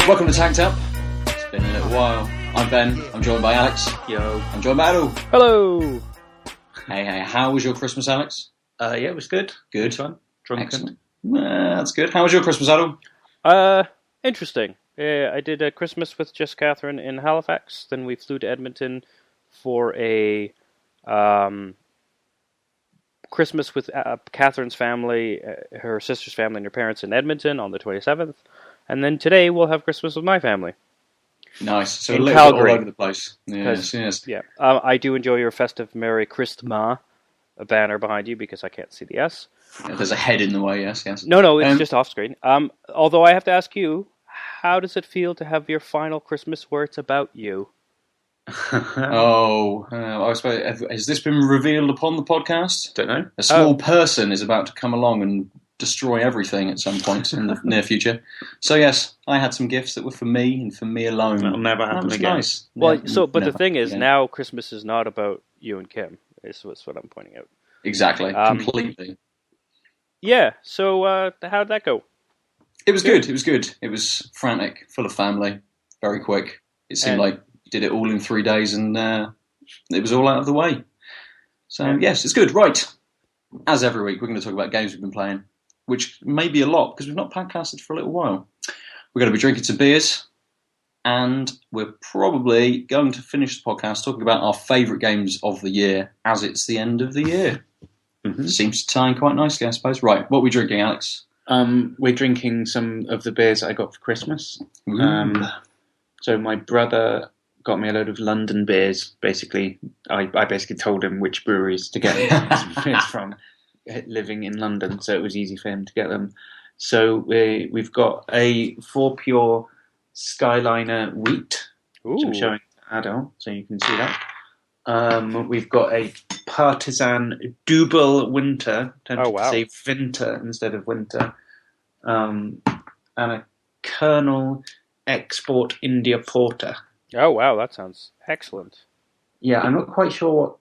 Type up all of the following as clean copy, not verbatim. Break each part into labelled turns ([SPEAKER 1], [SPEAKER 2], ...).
[SPEAKER 1] Welcome to Tanked Up. It's been a little while. I'm Ben. I'm joined by Alex.
[SPEAKER 2] Yo.
[SPEAKER 1] I'm joined by Adol.
[SPEAKER 3] Hello.
[SPEAKER 1] Hey. How was your Christmas, Alex?
[SPEAKER 2] Yeah, it was good.
[SPEAKER 1] Good.
[SPEAKER 2] Fun. Drunken.
[SPEAKER 1] Excellent. That's good. How was your Christmas, Adol?
[SPEAKER 3] Interesting. Yeah, I did a Christmas with just Catherine in Halifax. Then we flew to Edmonton for a Christmas with Catherine's family, her sister's family, and her parents in Edmonton on the 27th. And then today we'll have Christmas with my family.
[SPEAKER 1] Nice. So
[SPEAKER 3] in
[SPEAKER 1] a little
[SPEAKER 3] Calgary.
[SPEAKER 1] bit all over the place. Yes.
[SPEAKER 3] Yeah. I do enjoy your festive Merry Christmas banner behind you because I can't see the S.
[SPEAKER 1] Yeah, there's a head in the way, yes.
[SPEAKER 3] No, it's just off screen. Although I have to ask you, how does it feel to have your final Christmas where it's about you?
[SPEAKER 1] I suppose, has this been revealed upon the podcast?
[SPEAKER 2] Don't know.
[SPEAKER 1] A small person is about to come along and destroy everything at some point in the near future. So yes, I had some gifts that were for me and for me alone.
[SPEAKER 2] That'll never happen again.
[SPEAKER 1] Nice.
[SPEAKER 3] Well,
[SPEAKER 1] Yeah,
[SPEAKER 3] the thing is, now Christmas is not about you and Kim. Is what I'm pointing out.
[SPEAKER 1] Exactly, completely.
[SPEAKER 3] Yeah. So how'd that go?
[SPEAKER 1] It was good. It was frantic, full of family, very quick. It seemed like you did it all in 3 days, and it was all out of the way. So yes, it's good. Right. As every week, we're going to talk about games we've been playing, which may be a lot because we've not podcasted for a little while. We're going to be drinking some beers, and we're probably going to finish the podcast talking about our favourite games of the year as it's the end of the year. Mm-hmm. Seems to tie in quite nicely, I suppose. Right, what are we drinking, Alex?
[SPEAKER 2] We're drinking some of the beers I got for Christmas. So my brother got me a load of London beers. Basically, I basically told him which breweries to get some beers from, living in London, so it was easy for him to get them. So we've got a Four Pure Skyliner Wheat, which I'm showing Adele, so you can see that. We've got a Partizan Dubbel Winter, to say Winter instead of Winter, and a Kernel Export India Porter.
[SPEAKER 3] Oh wow, that sounds excellent.
[SPEAKER 2] Yeah, I'm not quite sure what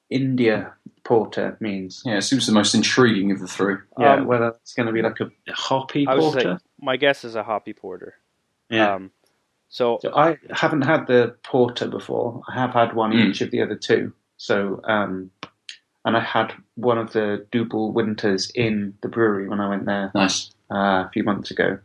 [SPEAKER 2] India Porter means.
[SPEAKER 1] Yeah, it seems the most intriguing of the three.
[SPEAKER 2] Yeah, whether it's going to be like a hoppy porter.
[SPEAKER 3] My guess is a hoppy porter.
[SPEAKER 2] Yeah. So I haven't had the porter before. I have had one each of the other two. So, and I had one of the Dubbel Winters in the brewery when I went there.
[SPEAKER 1] Nice.
[SPEAKER 2] A few months ago.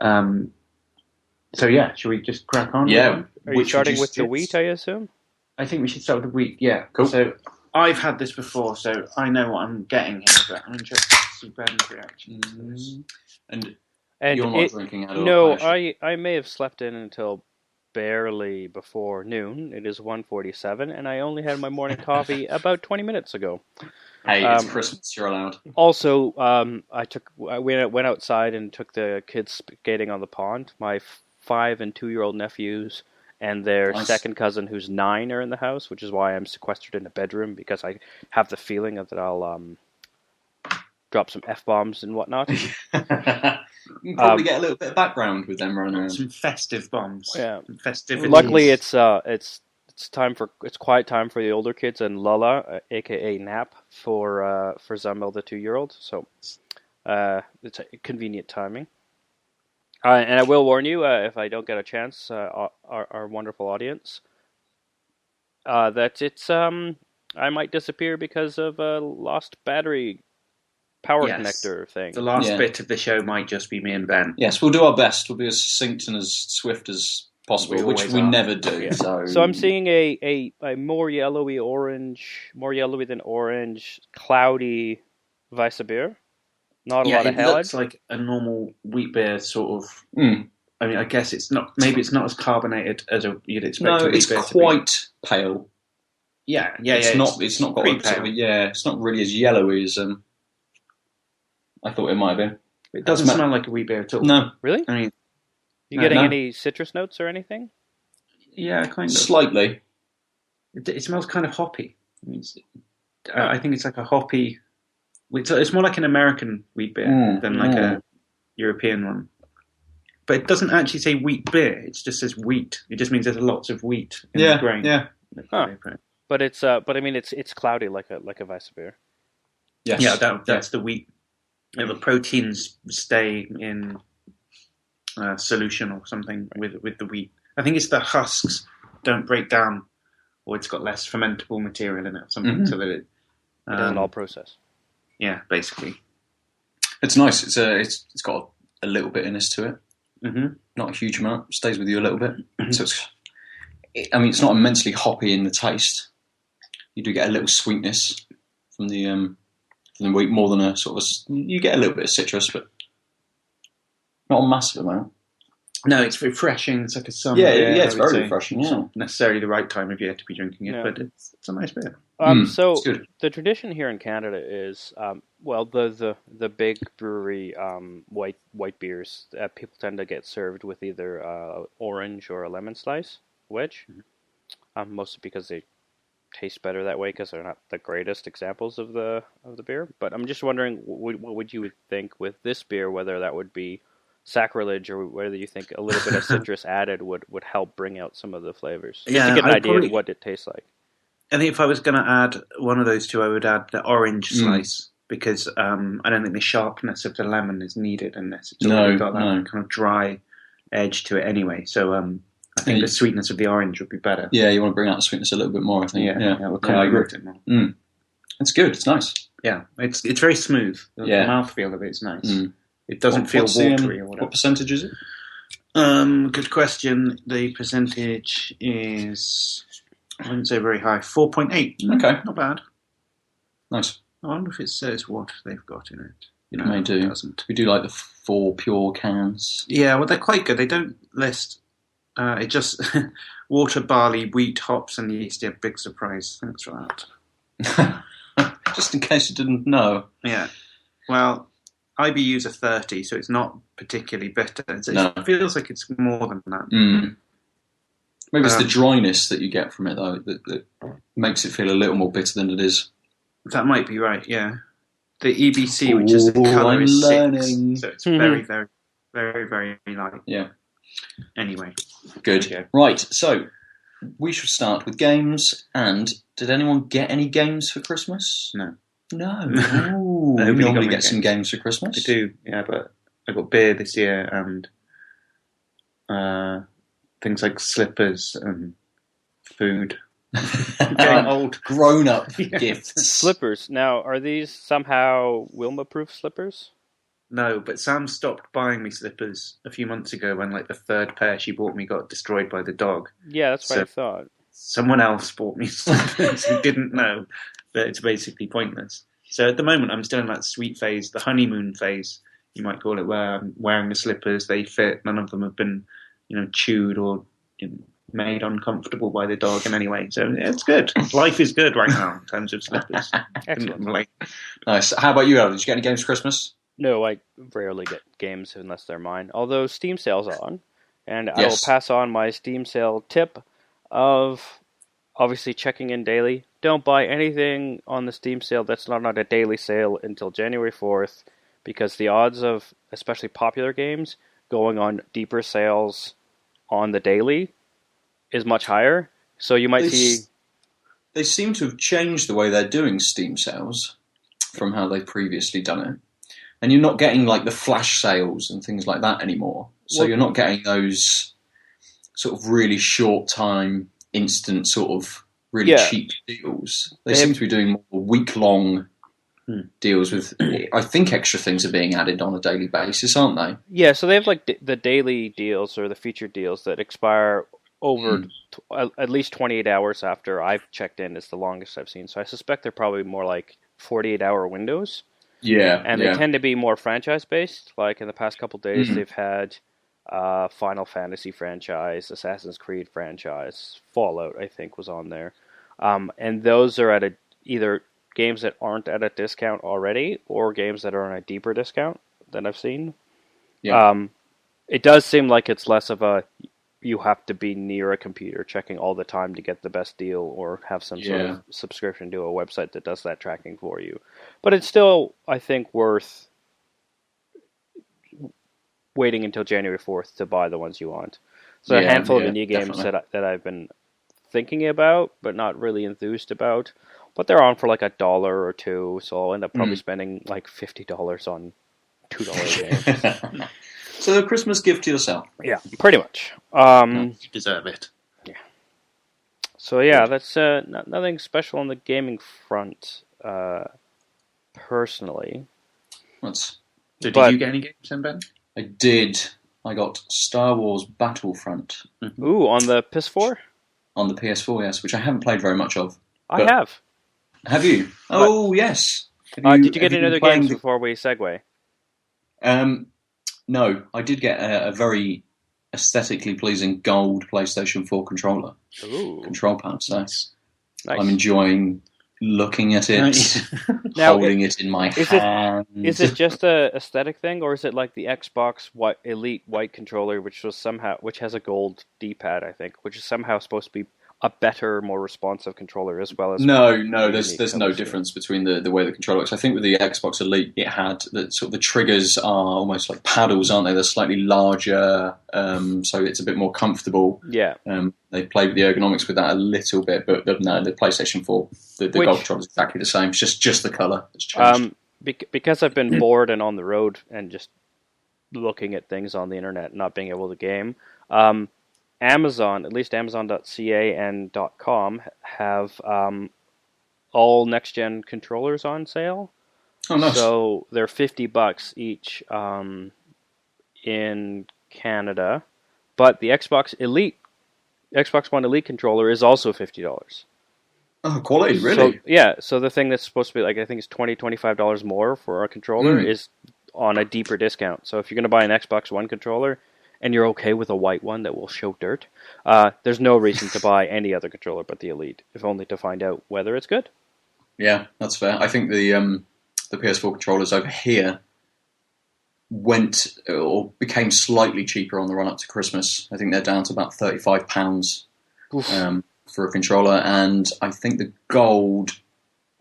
[SPEAKER 2] So yeah, should we just crack on?
[SPEAKER 1] Yeah.
[SPEAKER 3] Are you starting with the wheat, I assume?
[SPEAKER 2] I think we should start with the wheat. Yeah.
[SPEAKER 1] Cool.
[SPEAKER 2] So I've had this before, so I know what I'm getting here. But I'm interested to see Ben's reaction to this.
[SPEAKER 1] And you're not drinking at all?
[SPEAKER 3] No, I may have slept in until barely before noon. It is 1:47, and I only had my morning coffee about 20 minutes ago.
[SPEAKER 1] Hey, it's Christmas. You're allowed.
[SPEAKER 3] Also, I went outside and took the kids skating on the pond. My 5 and 2-year-old nephews and their second cousin, who's 9, are in the house, which is why I'm sequestered in a bedroom, because I have the feeling that I'll drop some F-bombs and whatnot.
[SPEAKER 1] You can probably get a little bit of background with them running around.
[SPEAKER 2] Some festive bombs.
[SPEAKER 3] Yeah.
[SPEAKER 2] Festivities.
[SPEAKER 3] Luckily, it's quiet time for the older kids and Lala, aka nap, for Zamel, the 2-year-old. So it's a convenient timing. And I will warn you, if I don't get a chance, our wonderful audience, that it's I might disappear because of a lost battery power connector thing.
[SPEAKER 2] The last bit of the show might just be me and Ben.
[SPEAKER 1] Yes, we'll do our best. We'll be as succinct and as swift as possible, which we never do.
[SPEAKER 3] Yeah.
[SPEAKER 1] So
[SPEAKER 3] I'm seeing a more yellowy than orange, cloudy Weissbier. Not a lot of head.
[SPEAKER 2] It looks like a normal wheat beer, sort of. I mean, I guess it's not. Maybe it's not as carbonated as you'd expect.
[SPEAKER 1] No, it's quite pale.
[SPEAKER 2] Yeah.
[SPEAKER 1] It's not got like, sort of, it's not really as yellowy as I thought it might have been.
[SPEAKER 2] It doesn't smell like a wheat beer at all.
[SPEAKER 1] No,
[SPEAKER 3] really.
[SPEAKER 2] I mean,
[SPEAKER 3] you getting any citrus notes or anything?
[SPEAKER 2] Yeah, kind of.
[SPEAKER 1] Slightly.
[SPEAKER 2] It smells kind of hoppy. I think it's like a hoppy It's more like an American wheat beer than like a European one. But it doesn't actually say wheat beer. It just says wheat. It just means there's lots of wheat in the grain.
[SPEAKER 1] Yeah.
[SPEAKER 3] Huh. But it's it's cloudy like a Weisse beer.
[SPEAKER 2] Yes. Yeah, that's the wheat. The proteins stay in solution or something with the wheat. I think it's the husks don't break down, or it's got less fermentable material in it or something, so that it
[SPEAKER 3] doesn't all process.
[SPEAKER 2] Yeah, basically.
[SPEAKER 1] It's nice. It's got a little bitterness to it.
[SPEAKER 2] Mm-hmm.
[SPEAKER 1] Not a huge amount. Stays with you a little bit. So it's not immensely hoppy in the taste. You do get a little sweetness from the wheat, more than a sort of. You get a little bit of citrus, but not a massive amount.
[SPEAKER 2] No, it's refreshing. It's like a summer.
[SPEAKER 1] Yeah, it's very refreshing.
[SPEAKER 2] It's
[SPEAKER 1] yeah.
[SPEAKER 2] not necessarily the right time of year to be drinking it, but it's a nice beer.
[SPEAKER 3] So the tradition here in Canada is, the big brewery white beers. People tend to get served with either orange or a lemon slice wedge, mostly because they taste better that way because they're not the greatest examples of the beer. But I'm just wondering, what would you think with this beer? Whether that would be sacrilege, or whether you think a little bit of citrus added would help bring out some of the flavors. Just to get an idea of what it tastes like.
[SPEAKER 2] I think if I was going to add one of those two, I would add the orange slice, because I don't think the sharpness of the lemon is needed in this. It's already got that kind of dry edge to it anyway. So I think the sweetness of the orange would be better.
[SPEAKER 1] Yeah, you want to bring out the sweetness a little bit more, I think.
[SPEAKER 2] I agree. It more.
[SPEAKER 1] It's good. It's nice.
[SPEAKER 2] Yeah, it's very smooth. The mouthfeel of it is nice. It doesn't feel watery or whatever.
[SPEAKER 1] What percentage is it?
[SPEAKER 2] Good question. The percentage is, I wouldn't say very high, 4.8.
[SPEAKER 1] Okay.
[SPEAKER 2] Not bad.
[SPEAKER 1] Nice.
[SPEAKER 2] I wonder if it says what they've got in it.
[SPEAKER 1] It may do. It doesn't. We do like the Four Pure cans.
[SPEAKER 2] Yeah, well, they're quite good. They don't list. It just water, barley, wheat, hops, and yeast. Yeah, big surprise. Thanks for that.
[SPEAKER 1] Just in case you didn't know.
[SPEAKER 2] Yeah. Well, IBUs are 30, so it's not particularly bitter. It feels like it's more than that.
[SPEAKER 1] Maybe it's the dryness that you get from it, though, that makes it feel a little more bitter than it is.
[SPEAKER 2] That might be right, yeah. The EBC, which is the colour, is 6, so it's very, very, very, very light.
[SPEAKER 1] Yeah.
[SPEAKER 2] Anyway.
[SPEAKER 1] Good. Right, so we should start with games. And did anyone get any games for Christmas?
[SPEAKER 2] No.
[SPEAKER 1] No. We normally get some games for Christmas.
[SPEAKER 2] I do, yeah, but I got beer this year and things like slippers and food. Getting old.
[SPEAKER 1] Grown-up gifts.
[SPEAKER 3] Slippers. Now, are these somehow Wilma-proof slippers?
[SPEAKER 2] No, but Sam stopped buying me slippers a few months ago when the third pair she bought me got destroyed by the dog.
[SPEAKER 3] Yeah, that's what I thought.
[SPEAKER 2] Someone else bought me slippers who didn't know that it's basically pointless. So at the moment I'm still in that sweet phase, the honeymoon phase, you might call it, where I'm wearing the slippers, they fit, none of them have been, chewed or made uncomfortable by the dog in any way. So it's good. Life is good right now in terms of slippers.
[SPEAKER 3] Excellent.
[SPEAKER 1] Nice. How about you, Alan? Did you get any games for Christmas?
[SPEAKER 3] No, I rarely get games unless they're mine. Although Steam sale's on, and I will pass on my Steam sale tip of obviously checking in daily. Don't buy anything on the Steam sale that's not on a daily sale until January 4th, because the odds of, especially popular games, going on deeper sales on the daily is much higher. So you might see...
[SPEAKER 1] They seem to have changed the way they're doing Steam sales from how they've previously done it. And you're not getting the flash sales and things like that anymore. So you're not getting those sort of really short time, instant sort of really cheap deals. They seem to be doing more week-long deals with, I think extra things are being added on a daily basis, aren't they?
[SPEAKER 3] Yeah, so they have the daily deals or the featured deals that expire over at least 28 hours after I've checked in. Is the longest I've seen. So I suspect they're probably more like 48-hour windows.
[SPEAKER 1] Yeah,
[SPEAKER 3] and they tend to be more franchise-based. Like in the past couple days, they've had Final Fantasy franchise, Assassin's Creed franchise, Fallout, I think, was on there. And those are at either games that aren't at a discount already or games that are on a deeper discount than I've seen. Yeah. It does seem like it's less of a you have to be near a computer checking all the time to get the best deal, or have some sort of subscription to a website that does that tracking for you. But it's still, I think, worth waiting until January 4th to buy the ones you want. So a handful of indie games that I've been thinking about, but not really enthused about. But they're on for like $1 or $2, so I'll end up probably spending like $50 on $2 games.
[SPEAKER 1] So a Christmas gift to yourself.
[SPEAKER 3] Yeah, pretty much.
[SPEAKER 2] You deserve it.
[SPEAKER 3] Yeah. So yeah, that's nothing special on the gaming front, personally.
[SPEAKER 1] Did
[SPEAKER 2] you get any games then, Ben?
[SPEAKER 1] I did. I got Star Wars Battlefront.
[SPEAKER 3] Mm-hmm. Ooh, on the PS4?
[SPEAKER 1] On the PS4, yes, which I haven't played very much of.
[SPEAKER 3] I have.
[SPEAKER 1] Have you? Oh, yes.
[SPEAKER 3] Did you get any other games before we segue?
[SPEAKER 1] No, I did get a very aesthetically pleasing gold PlayStation 4 controller.
[SPEAKER 3] Ooh.
[SPEAKER 1] Control pad, so
[SPEAKER 3] nice.
[SPEAKER 1] I'm enjoying looking at it, holding it in my hand.
[SPEAKER 3] Is it just a aesthetic thing, or is it like the Xbox Elite white controller, which has a gold D-pad, I think, which is somehow supposed to be a better, more responsive controller as well as...
[SPEAKER 1] No, there's no difference between the way the controller looks. I think with the Xbox Elite, it had the triggers are almost like paddles, aren't they? They're slightly larger, so it's a bit more comfortable.
[SPEAKER 3] Yeah.
[SPEAKER 1] They play with the ergonomics with that a little bit, but no, the PlayStation 4, the gold controller is exactly the same. It's just the colour that's changed.
[SPEAKER 3] Because I've been bored and on the road and just looking at things on the internet and not being able to game... Amazon, at least Amazon.ca and .com, have all next-gen controllers on sale.
[SPEAKER 1] Oh, nice.
[SPEAKER 3] So they're $50 each in Canada. But the Xbox One Elite controller is also $50.
[SPEAKER 1] Oh, quality, really?
[SPEAKER 3] So the thing that's supposed to be, like, I think it's $20, $25 more for a controller is on a deeper discount. So if you're going to buy an Xbox One controller... and you're okay with a white one that will show dirt, there's no reason to buy any other controller but the Elite, if only to find out whether it's good.
[SPEAKER 1] Yeah, that's fair. I think the PS4 controllers over here went or became slightly cheaper on the run up to Christmas. I think they're down to about £35 for a controller, and I think the gold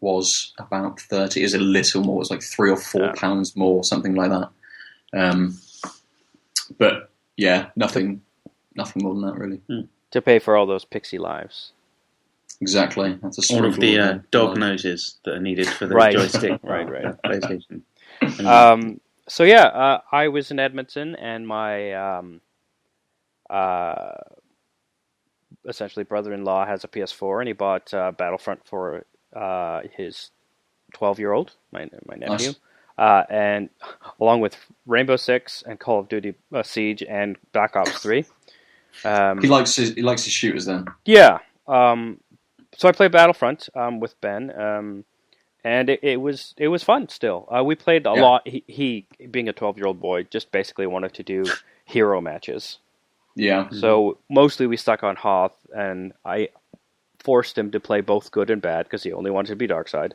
[SPEAKER 1] was about 30. Is a little more. It's like £3 or £4 more, something like that. But yeah, nothing more than that, really.
[SPEAKER 3] To pay for all those pixie lives.
[SPEAKER 1] Exactly. That's a
[SPEAKER 2] all of the dog noses that are needed for the joystick.
[SPEAKER 3] Right.
[SPEAKER 2] PlayStation.
[SPEAKER 3] So yeah, I was in Edmonton, and my essentially brother-in-law has a PS4, and he bought Battlefront for his 12-year-old, my nephew.
[SPEAKER 1] Nice.
[SPEAKER 3] And along with Rainbow Six and Call of Duty Siege and Black Ops 3.
[SPEAKER 1] He likes his shooters then.
[SPEAKER 3] Yeah. So I played Battlefront with Ben, and it was fun still. We played a lot. He, being a 12-year-old boy, just basically wanted to do hero matches.
[SPEAKER 1] Yeah.
[SPEAKER 3] So mostly we stuck on Hoth, and I forced him to play both good and bad because he only wanted to be Darkseid.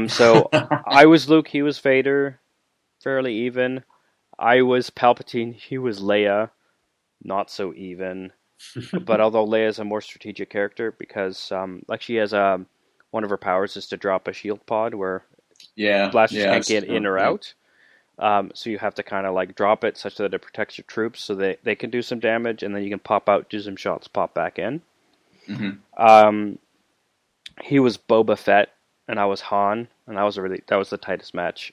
[SPEAKER 3] So I was Luke, he was Vader, fairly even. I was Palpatine, he was Leia, not so even. But although Leia is a more strategic character because, she has one of her powers is to drop a shield pod where blasters can't get in or out. So you have to kind of like drop it such that it protects your troops so they can do some damage, and then you can pop out, do some shots, pop back in. Mm-hmm. He was Boba Fett, and I was Han, and that was the tightest match.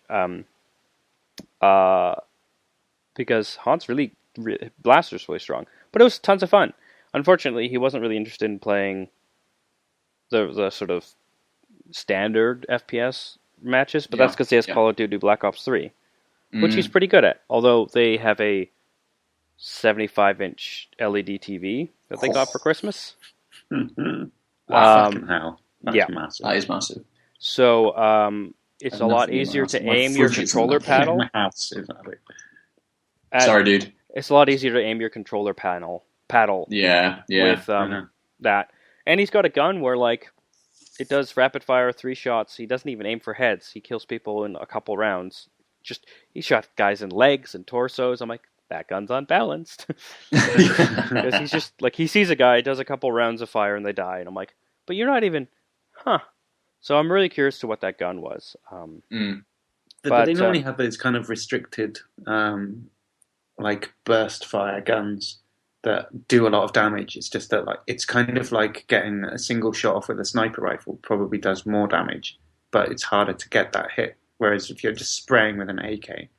[SPEAKER 3] Because Han's Blaster's really strong, but it was tons of fun. Unfortunately, he wasn't really interested in playing the sort of standard FPS matches, but that's because he has Call of Duty Black Ops 3, which he's pretty good at. Although they have a 75-inch LED TV that they got for Christmas.
[SPEAKER 2] Fucking hell. That's massive.
[SPEAKER 1] That is massive.
[SPEAKER 3] So it's a lot easier to aim your controller paddle.
[SPEAKER 1] Sorry, dude.
[SPEAKER 3] It's a lot easier to aim your controller paddle. With that. And he's got a gun where, like, it does rapid fire 3 shots. He doesn't even aim for heads. He kills people in a couple rounds. He shot guys in legs and torsos. I'm like, that gun's unbalanced. Because he's just like, he sees a guy, does a couple rounds of fire, and they die, and I'm like, but you're not even, huh? So I'm really curious to what that gun was.
[SPEAKER 2] But they normally have those kind of restricted, like burst fire guns that do a lot of damage. It's just that, like, it's kind of like getting a single shot off with a sniper rifle. Probably does more damage, but it's harder to get that hit. Whereas if you're just spraying with an AK,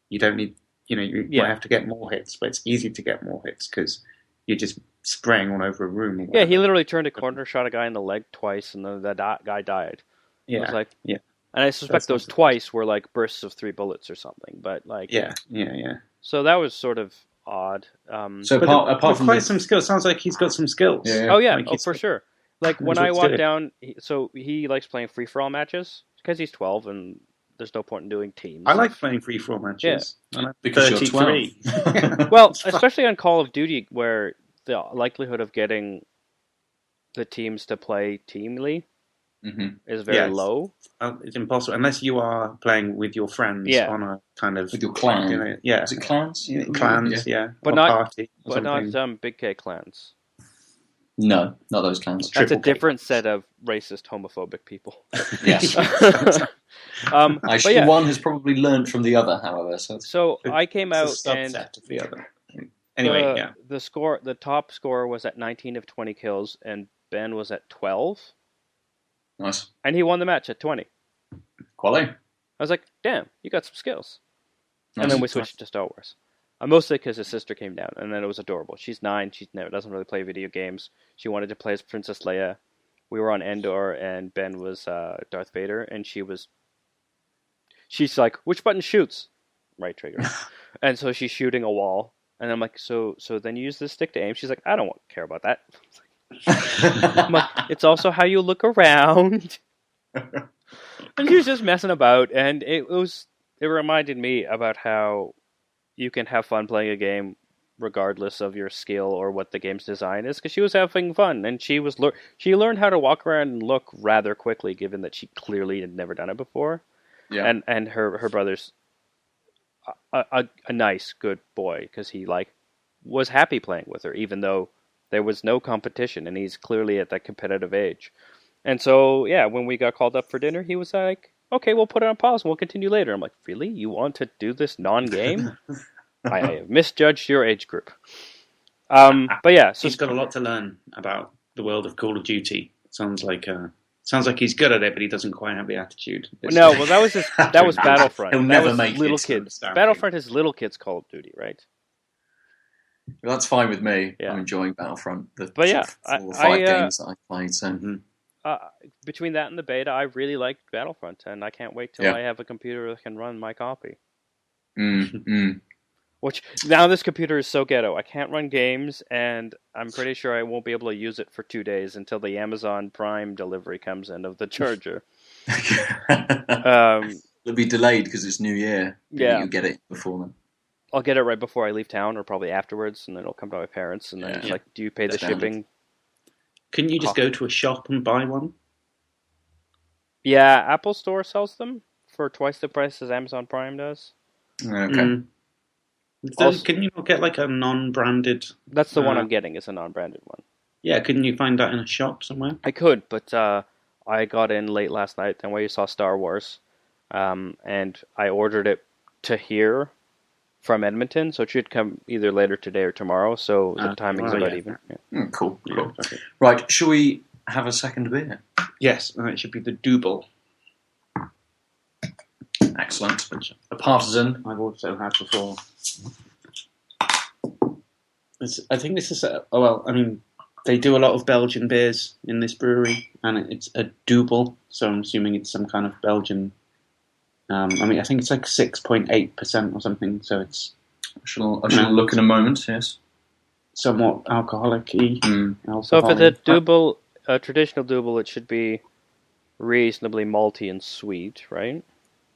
[SPEAKER 2] you don't need, you might have to get more hits, but it's easy to get more hits because you're just spraying all over a room.
[SPEAKER 3] Yeah, he literally turned a corner, shot a guy in the leg twice, and then that guy died.
[SPEAKER 2] Yeah,
[SPEAKER 3] I was like,
[SPEAKER 2] yeah.
[SPEAKER 3] And I suspect those twice were like bursts of 3 bullets or something. But like,
[SPEAKER 2] yeah.
[SPEAKER 3] So that was sort of odd.
[SPEAKER 1] So apart from
[SPEAKER 2] quite some skills, sounds like he's got some skills.
[SPEAKER 1] Yeah.
[SPEAKER 3] Oh yeah,
[SPEAKER 2] Like
[SPEAKER 3] for sure. Like when I walk down, he likes playing free for all matches because he's 12 and there's no point in doing teams.
[SPEAKER 2] I like playing free for all matches.
[SPEAKER 1] Yeah, because you're 12.
[SPEAKER 3] Well, especially on Call of Duty, where the likelihood of getting the teams to play teamly is very low.
[SPEAKER 2] It's impossible unless you are playing with your friends on a kind of
[SPEAKER 1] with your clan.
[SPEAKER 2] Is
[SPEAKER 1] it clans?
[SPEAKER 2] Clans,
[SPEAKER 3] but
[SPEAKER 2] or
[SPEAKER 3] not
[SPEAKER 2] party,
[SPEAKER 3] but not Big K clans.
[SPEAKER 1] No, not those clans.
[SPEAKER 3] That's a different set of racist, homophobic people.
[SPEAKER 1] Yes. One has probably learned from the other, however.
[SPEAKER 3] So I came out
[SPEAKER 2] and of the other. Anyway,
[SPEAKER 3] the top score was at 19 of 20 kills, and Ben was at 12.
[SPEAKER 1] Nice.
[SPEAKER 3] And he won the match at 20.
[SPEAKER 1] Quality.
[SPEAKER 3] I was like, damn, you got some skills.
[SPEAKER 1] Nice.
[SPEAKER 3] And then we switched to Star Wars. Mostly because his sister came down, and then it was adorable. She's 9, she doesn't really play video games. She wanted to play as Princess Leia. We were on Endor, and Ben was Darth Vader, and she's like, which button shoots? Right trigger. And so she's shooting a wall, and I'm like, so then you use this stick to aim? She's like, I don't care about that. I'm like, it's also how you look around. And she was just messing about, and it reminded me about how you can have fun playing a game regardless of your skill or what the game's design is, because she was having fun, and she learned how to walk around and look rather quickly, given that she clearly had never done it before. Yeah. And her brother's a nice, good boy, because he was happy playing with her, even though there was no competition, and he's clearly at that competitive age. And so, yeah, when we got called up for dinner, he was like, okay, we'll put it on pause and we'll continue later. I'm like, really? You want to do this non-game? I have misjudged your age group. But yeah, so
[SPEAKER 2] he's got a lot to learn about the world of Call of Duty. Sounds like he's good at it, but he doesn't quite have the attitude.
[SPEAKER 3] No, well, that was Battlefront.
[SPEAKER 1] He'll never make
[SPEAKER 3] little
[SPEAKER 1] it
[SPEAKER 3] kids. Battlefront is little kids Call of Duty, right?
[SPEAKER 1] Well, that's fine with me. Yeah. I'm enjoying Battlefront. But yeah, 4 or 5 games that I've played. So.
[SPEAKER 3] Between that and the beta, I really liked Battlefront, and I can't wait till I have a computer that can run my copy. Which, now this computer is so ghetto. I can't run games, and I'm pretty sure I won't be able to use it for 2 days until the Amazon Prime delivery comes in of the charger.
[SPEAKER 1] It'll be delayed because it's New Year.
[SPEAKER 3] Yeah.
[SPEAKER 1] You'll get it before then.
[SPEAKER 3] I'll get it right before I leave town, or probably afterwards, and then it'll come to my parents, and then it's like, do you pay the shipping?
[SPEAKER 2] Couldn't you just go to a shop and buy one?
[SPEAKER 3] Yeah, Apple Store sells them for twice the price as Amazon Prime does.
[SPEAKER 1] Okay.
[SPEAKER 2] Can you not get like a non-branded?
[SPEAKER 3] That's the one I'm getting, is a non-branded one.
[SPEAKER 2] Yeah, couldn't you find that in a shop somewhere?
[SPEAKER 3] I could, but I got in late last night, and where you saw Star Wars, and I ordered it to here from Edmonton, so it should come either later today or tomorrow, so the timing's about even.
[SPEAKER 1] Yeah. Cool. Okay. Right, shall we have a second beer?
[SPEAKER 2] Yes, it should be the Dubbel.
[SPEAKER 1] Excellent. A Partizan.
[SPEAKER 2] I've also had before. I think this is they do a lot of Belgian beers in this brewery, and it's a Dubbel, so I'm assuming it's some kind of Belgian. I think it's like 6.8% or something, so it's...
[SPEAKER 1] I shall look in a moment, yes.
[SPEAKER 2] Somewhat alcoholic-y.
[SPEAKER 3] So if it's a traditional Dubbel, it should be reasonably malty and sweet, right?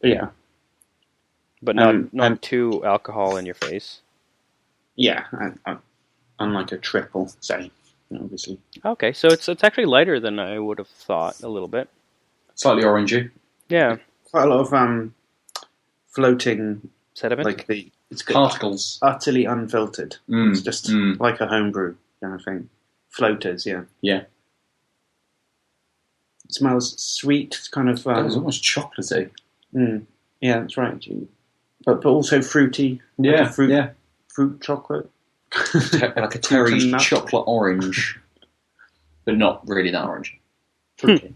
[SPEAKER 2] Yeah.
[SPEAKER 3] But not too alcohol in your face.
[SPEAKER 2] Yeah, unlike a triple, say, obviously.
[SPEAKER 3] Okay, so it's actually lighter than I would have thought, a little bit.
[SPEAKER 1] Slightly orangey.
[SPEAKER 3] Yeah.
[SPEAKER 2] Quite a lot of floating
[SPEAKER 3] sediment.
[SPEAKER 2] Like it's
[SPEAKER 1] Particles.
[SPEAKER 2] utterly unfiltered.
[SPEAKER 1] Mm.
[SPEAKER 2] It's just like a homebrew kind of thing. Floaters, yeah.
[SPEAKER 1] Yeah.
[SPEAKER 2] It smells sweet. It's kind of
[SPEAKER 1] It was almost chocolatey.
[SPEAKER 2] Yeah, that's right. But also fruity.
[SPEAKER 1] Yeah,
[SPEAKER 2] like fruit chocolate.
[SPEAKER 1] Like a Terry's chocolate orange, but not really that orange. Fruity.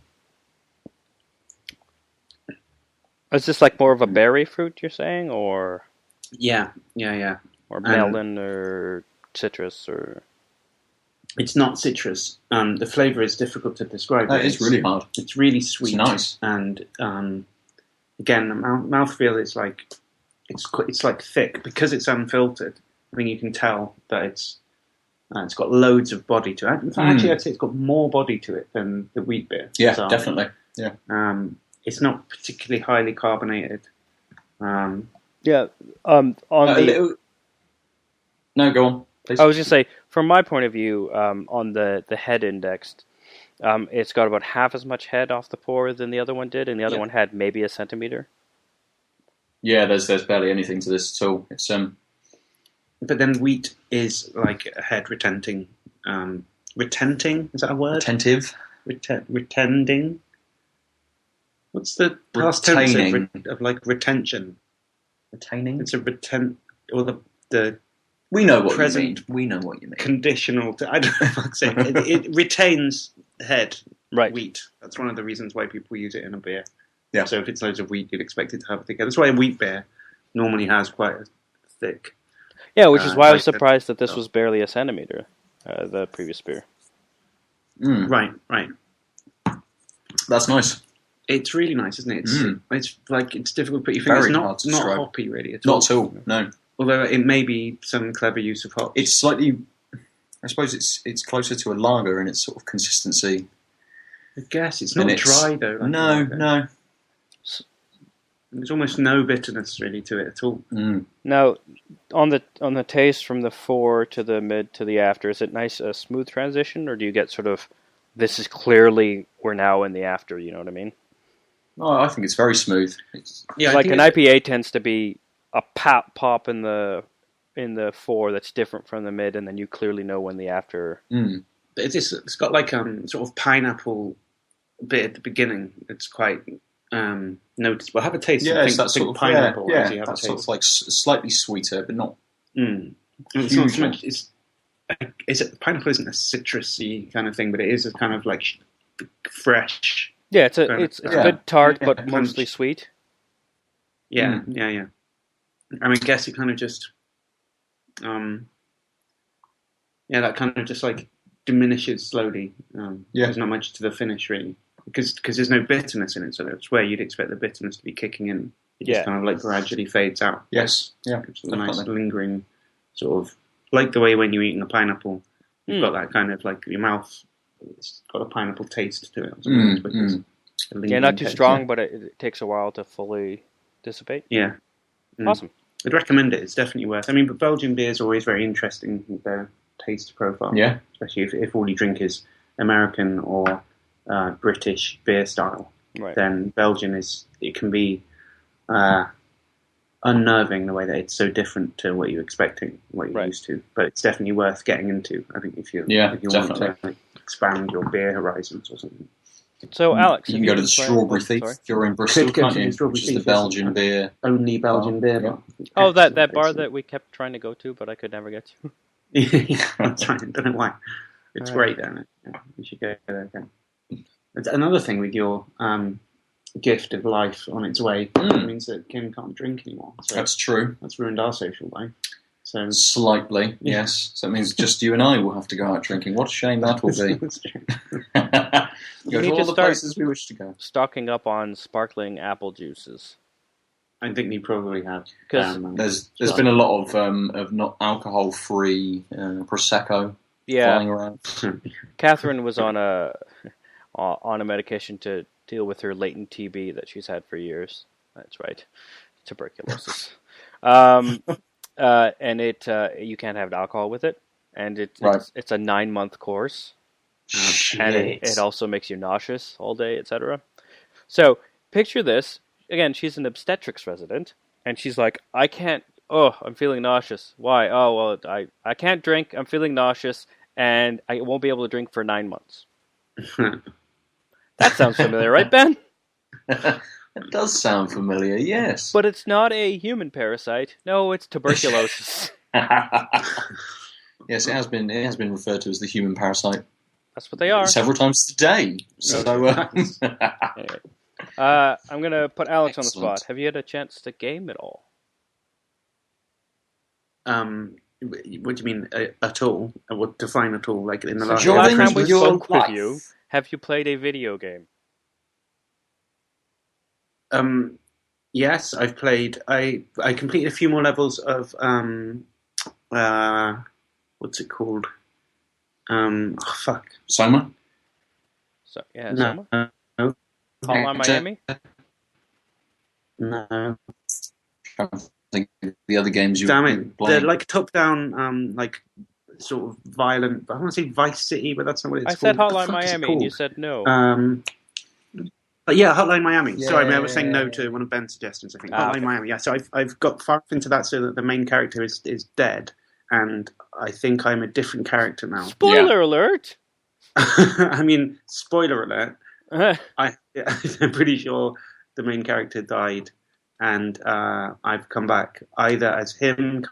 [SPEAKER 3] Is this like more of a berry fruit you're saying, or
[SPEAKER 2] Yeah.
[SPEAKER 3] or melon or citrus or?
[SPEAKER 2] It's not citrus. The flavour is difficult to describe.
[SPEAKER 1] It's really hard.
[SPEAKER 2] It's really sweet.
[SPEAKER 1] It's nice.
[SPEAKER 2] And again, the mouthfeel is like it's like thick because it's unfiltered. I think you can tell that it's got loads of body to it. In fact, actually, I'd say it's got more body to it than the wheat beer.
[SPEAKER 1] Yeah, definitely. Yeah.
[SPEAKER 2] It's not particularly highly carbonated.
[SPEAKER 3] On the
[SPEAKER 1] little... No, go on, please.
[SPEAKER 3] I was going to say, from my point of view, on the head indexed, it's got about half as much head off the pour than the other one did, and the other one had maybe a centimeter.
[SPEAKER 1] Yeah, there's barely anything to this at all. It's
[SPEAKER 2] But then wheat is like a head retenting. Retenting, is that a word?
[SPEAKER 1] Attentive.
[SPEAKER 2] Retending. What's the past tense of like retention?
[SPEAKER 1] Retaining.
[SPEAKER 2] It's a or the
[SPEAKER 1] We know what
[SPEAKER 2] present
[SPEAKER 1] you mean. We know what you mean.
[SPEAKER 2] Conditional. I don't know if I can say it retains head.
[SPEAKER 3] Right.
[SPEAKER 2] Wheat. That's one of the reasons why people use it in a beer.
[SPEAKER 1] Yeah.
[SPEAKER 2] So if it's loads of wheat, you'd expect it to have a thick head. That's why a wheat beer normally has quite a thick.
[SPEAKER 3] Yeah, which is why I was
[SPEAKER 2] like
[SPEAKER 3] surprised that this was barely a centimeter, the previous beer.
[SPEAKER 2] Right.
[SPEAKER 1] That's nice.
[SPEAKER 2] It's really nice, isn't it? It's like it's difficult to put your finger.
[SPEAKER 1] Very
[SPEAKER 2] It's
[SPEAKER 1] hard to
[SPEAKER 2] not
[SPEAKER 1] describe.
[SPEAKER 2] hoppy really at all.
[SPEAKER 1] Not at all. No.
[SPEAKER 2] Although it may be some clever use of hops.
[SPEAKER 1] It's slightly. I suppose it's closer to a lager in its sort of consistency.
[SPEAKER 2] I guess it's not dry though. Like
[SPEAKER 1] No.
[SPEAKER 2] There's almost no bitterness really to it at all.
[SPEAKER 3] Now, on the taste from the fore to the mid to the after, is it nice a smooth transition, or do you get sort of this is clearly we're now in the after? You know what I mean?
[SPEAKER 1] Oh, I think it's very smooth.
[SPEAKER 3] Like an IPA tends to be a pop in the fore that's different from the mid, and then you clearly know when the after.
[SPEAKER 2] It's got like sort of pineapple bit at the beginning. It's quite noticeable. Have a taste.
[SPEAKER 1] Yeah, it's that
[SPEAKER 2] think
[SPEAKER 1] sort of
[SPEAKER 2] pineapple.
[SPEAKER 1] Yeah, that's sort of like slightly sweeter, but not.
[SPEAKER 2] It's not so much. Pineapple isn't a citrusy kind of thing, but it is a kind of like fresh.
[SPEAKER 3] Yeah, it's a bit tart, but
[SPEAKER 2] punch.
[SPEAKER 3] mostly sweet.
[SPEAKER 2] Yeah. I mean, I guess it kind of just, that kind of just like diminishes slowly. There's not much to the finish really, because there's no bitterness in it. So that's where you'd expect the bitterness to be kicking in. It just kind of like gradually fades out.
[SPEAKER 1] Yes, yeah,
[SPEAKER 2] it's a nice lingering sort of like the way when you're eating a pineapple, you've got that kind of like your mouth. It's got a pineapple taste to it.
[SPEAKER 3] Yeah, not too strong, but it takes a while to fully dissipate.
[SPEAKER 2] Yeah.
[SPEAKER 3] Awesome.
[SPEAKER 2] I'd recommend it. It's definitely worth. I mean, but Belgian beer is always very interesting with their taste profile.
[SPEAKER 1] Yeah.
[SPEAKER 2] Especially if all you drink is American or British beer style.
[SPEAKER 3] Right.
[SPEAKER 2] Then Belgian can be unnerving the way that it's so different to what you're expecting, what you're used to. But it's definitely worth getting into. I think if you want to expand your beer horizons or something.
[SPEAKER 3] So, Alex,
[SPEAKER 1] you can go to the Strawberry Thief if you're in Bristol, can't you? Which is the Belgian beer.
[SPEAKER 2] Only Belgian beer bar.
[SPEAKER 3] Oh, that bar that we kept trying to go to, but I could never get to.
[SPEAKER 2] Yeah, that's right. I don't know why. It's great, isn't it? Yeah, we should go there again. It's another thing with your gift of life on its way means that Kim can't drink anymore. So
[SPEAKER 1] that's true.
[SPEAKER 2] That's ruined our social life. So
[SPEAKER 1] slightly, yes. So that means just you and I will have to go out drinking. What a shame that will be. Go to all the places we wish to go.
[SPEAKER 3] Stocking up on sparkling apple juices.
[SPEAKER 2] I think we probably have.
[SPEAKER 1] There's been a lot of not alcohol-free prosecco flying around.
[SPEAKER 3] Catherine was on a medication to deal with her latent TB that she's had for years. That's right, tuberculosis. And you can't have alcohol with it, and it's a 9-month course, and it also makes you nauseous all day, etc. So picture this again: she's an obstetrics resident, and she's like, I can't. Oh, I'm feeling nauseous. Why? Oh, well, I can't drink. I'm feeling nauseous, and I won't be able to drink for 9 months. That sounds familiar, right, Ben?
[SPEAKER 1] It does sound familiar, yes.
[SPEAKER 3] But it's not a human parasite. No, it's tuberculosis.
[SPEAKER 1] Yes, it has been referred to as the human parasite.
[SPEAKER 3] That's what they are.
[SPEAKER 1] Several times today. So,
[SPEAKER 3] Anyway. I'm going to put Alex on the
[SPEAKER 1] Excellent.
[SPEAKER 3] spot. Have you had a chance to game at all?
[SPEAKER 2] What do you mean at all? What define at all? Like in the last
[SPEAKER 1] During
[SPEAKER 3] time we
[SPEAKER 1] your
[SPEAKER 3] spoke
[SPEAKER 1] life.
[SPEAKER 3] with you, have you played a video game?
[SPEAKER 2] Yes, I've played. I completed a few more levels of what's it called? Fuck.
[SPEAKER 1] Soma?
[SPEAKER 3] So yeah,
[SPEAKER 2] No,
[SPEAKER 3] Soma?
[SPEAKER 2] no,
[SPEAKER 3] Hotline Miami?
[SPEAKER 2] no.
[SPEAKER 1] I think the other games you've
[SPEAKER 2] Damn
[SPEAKER 1] been
[SPEAKER 2] it!
[SPEAKER 1] playing.
[SPEAKER 2] They're like top-down, like sort of violent. I want to say Vice City, but that's not what it's
[SPEAKER 3] I said
[SPEAKER 2] called.
[SPEAKER 3] Hotline
[SPEAKER 2] What the fuck is it
[SPEAKER 3] Miami, and you
[SPEAKER 2] called?
[SPEAKER 3] said no.
[SPEAKER 2] But yeah, Hotline Miami. Sorry, I was saying
[SPEAKER 1] Yeah.
[SPEAKER 2] no to one of Ben's suggestions. I think
[SPEAKER 3] Ah,
[SPEAKER 2] Hotline
[SPEAKER 3] okay.
[SPEAKER 2] Miami. Yeah, so I've got far into that so that the main character is dead, and I think I'm a different character now.
[SPEAKER 3] Spoiler alert!
[SPEAKER 2] I mean, spoiler alert. I'm pretty sure the main character died, and I've come back either as him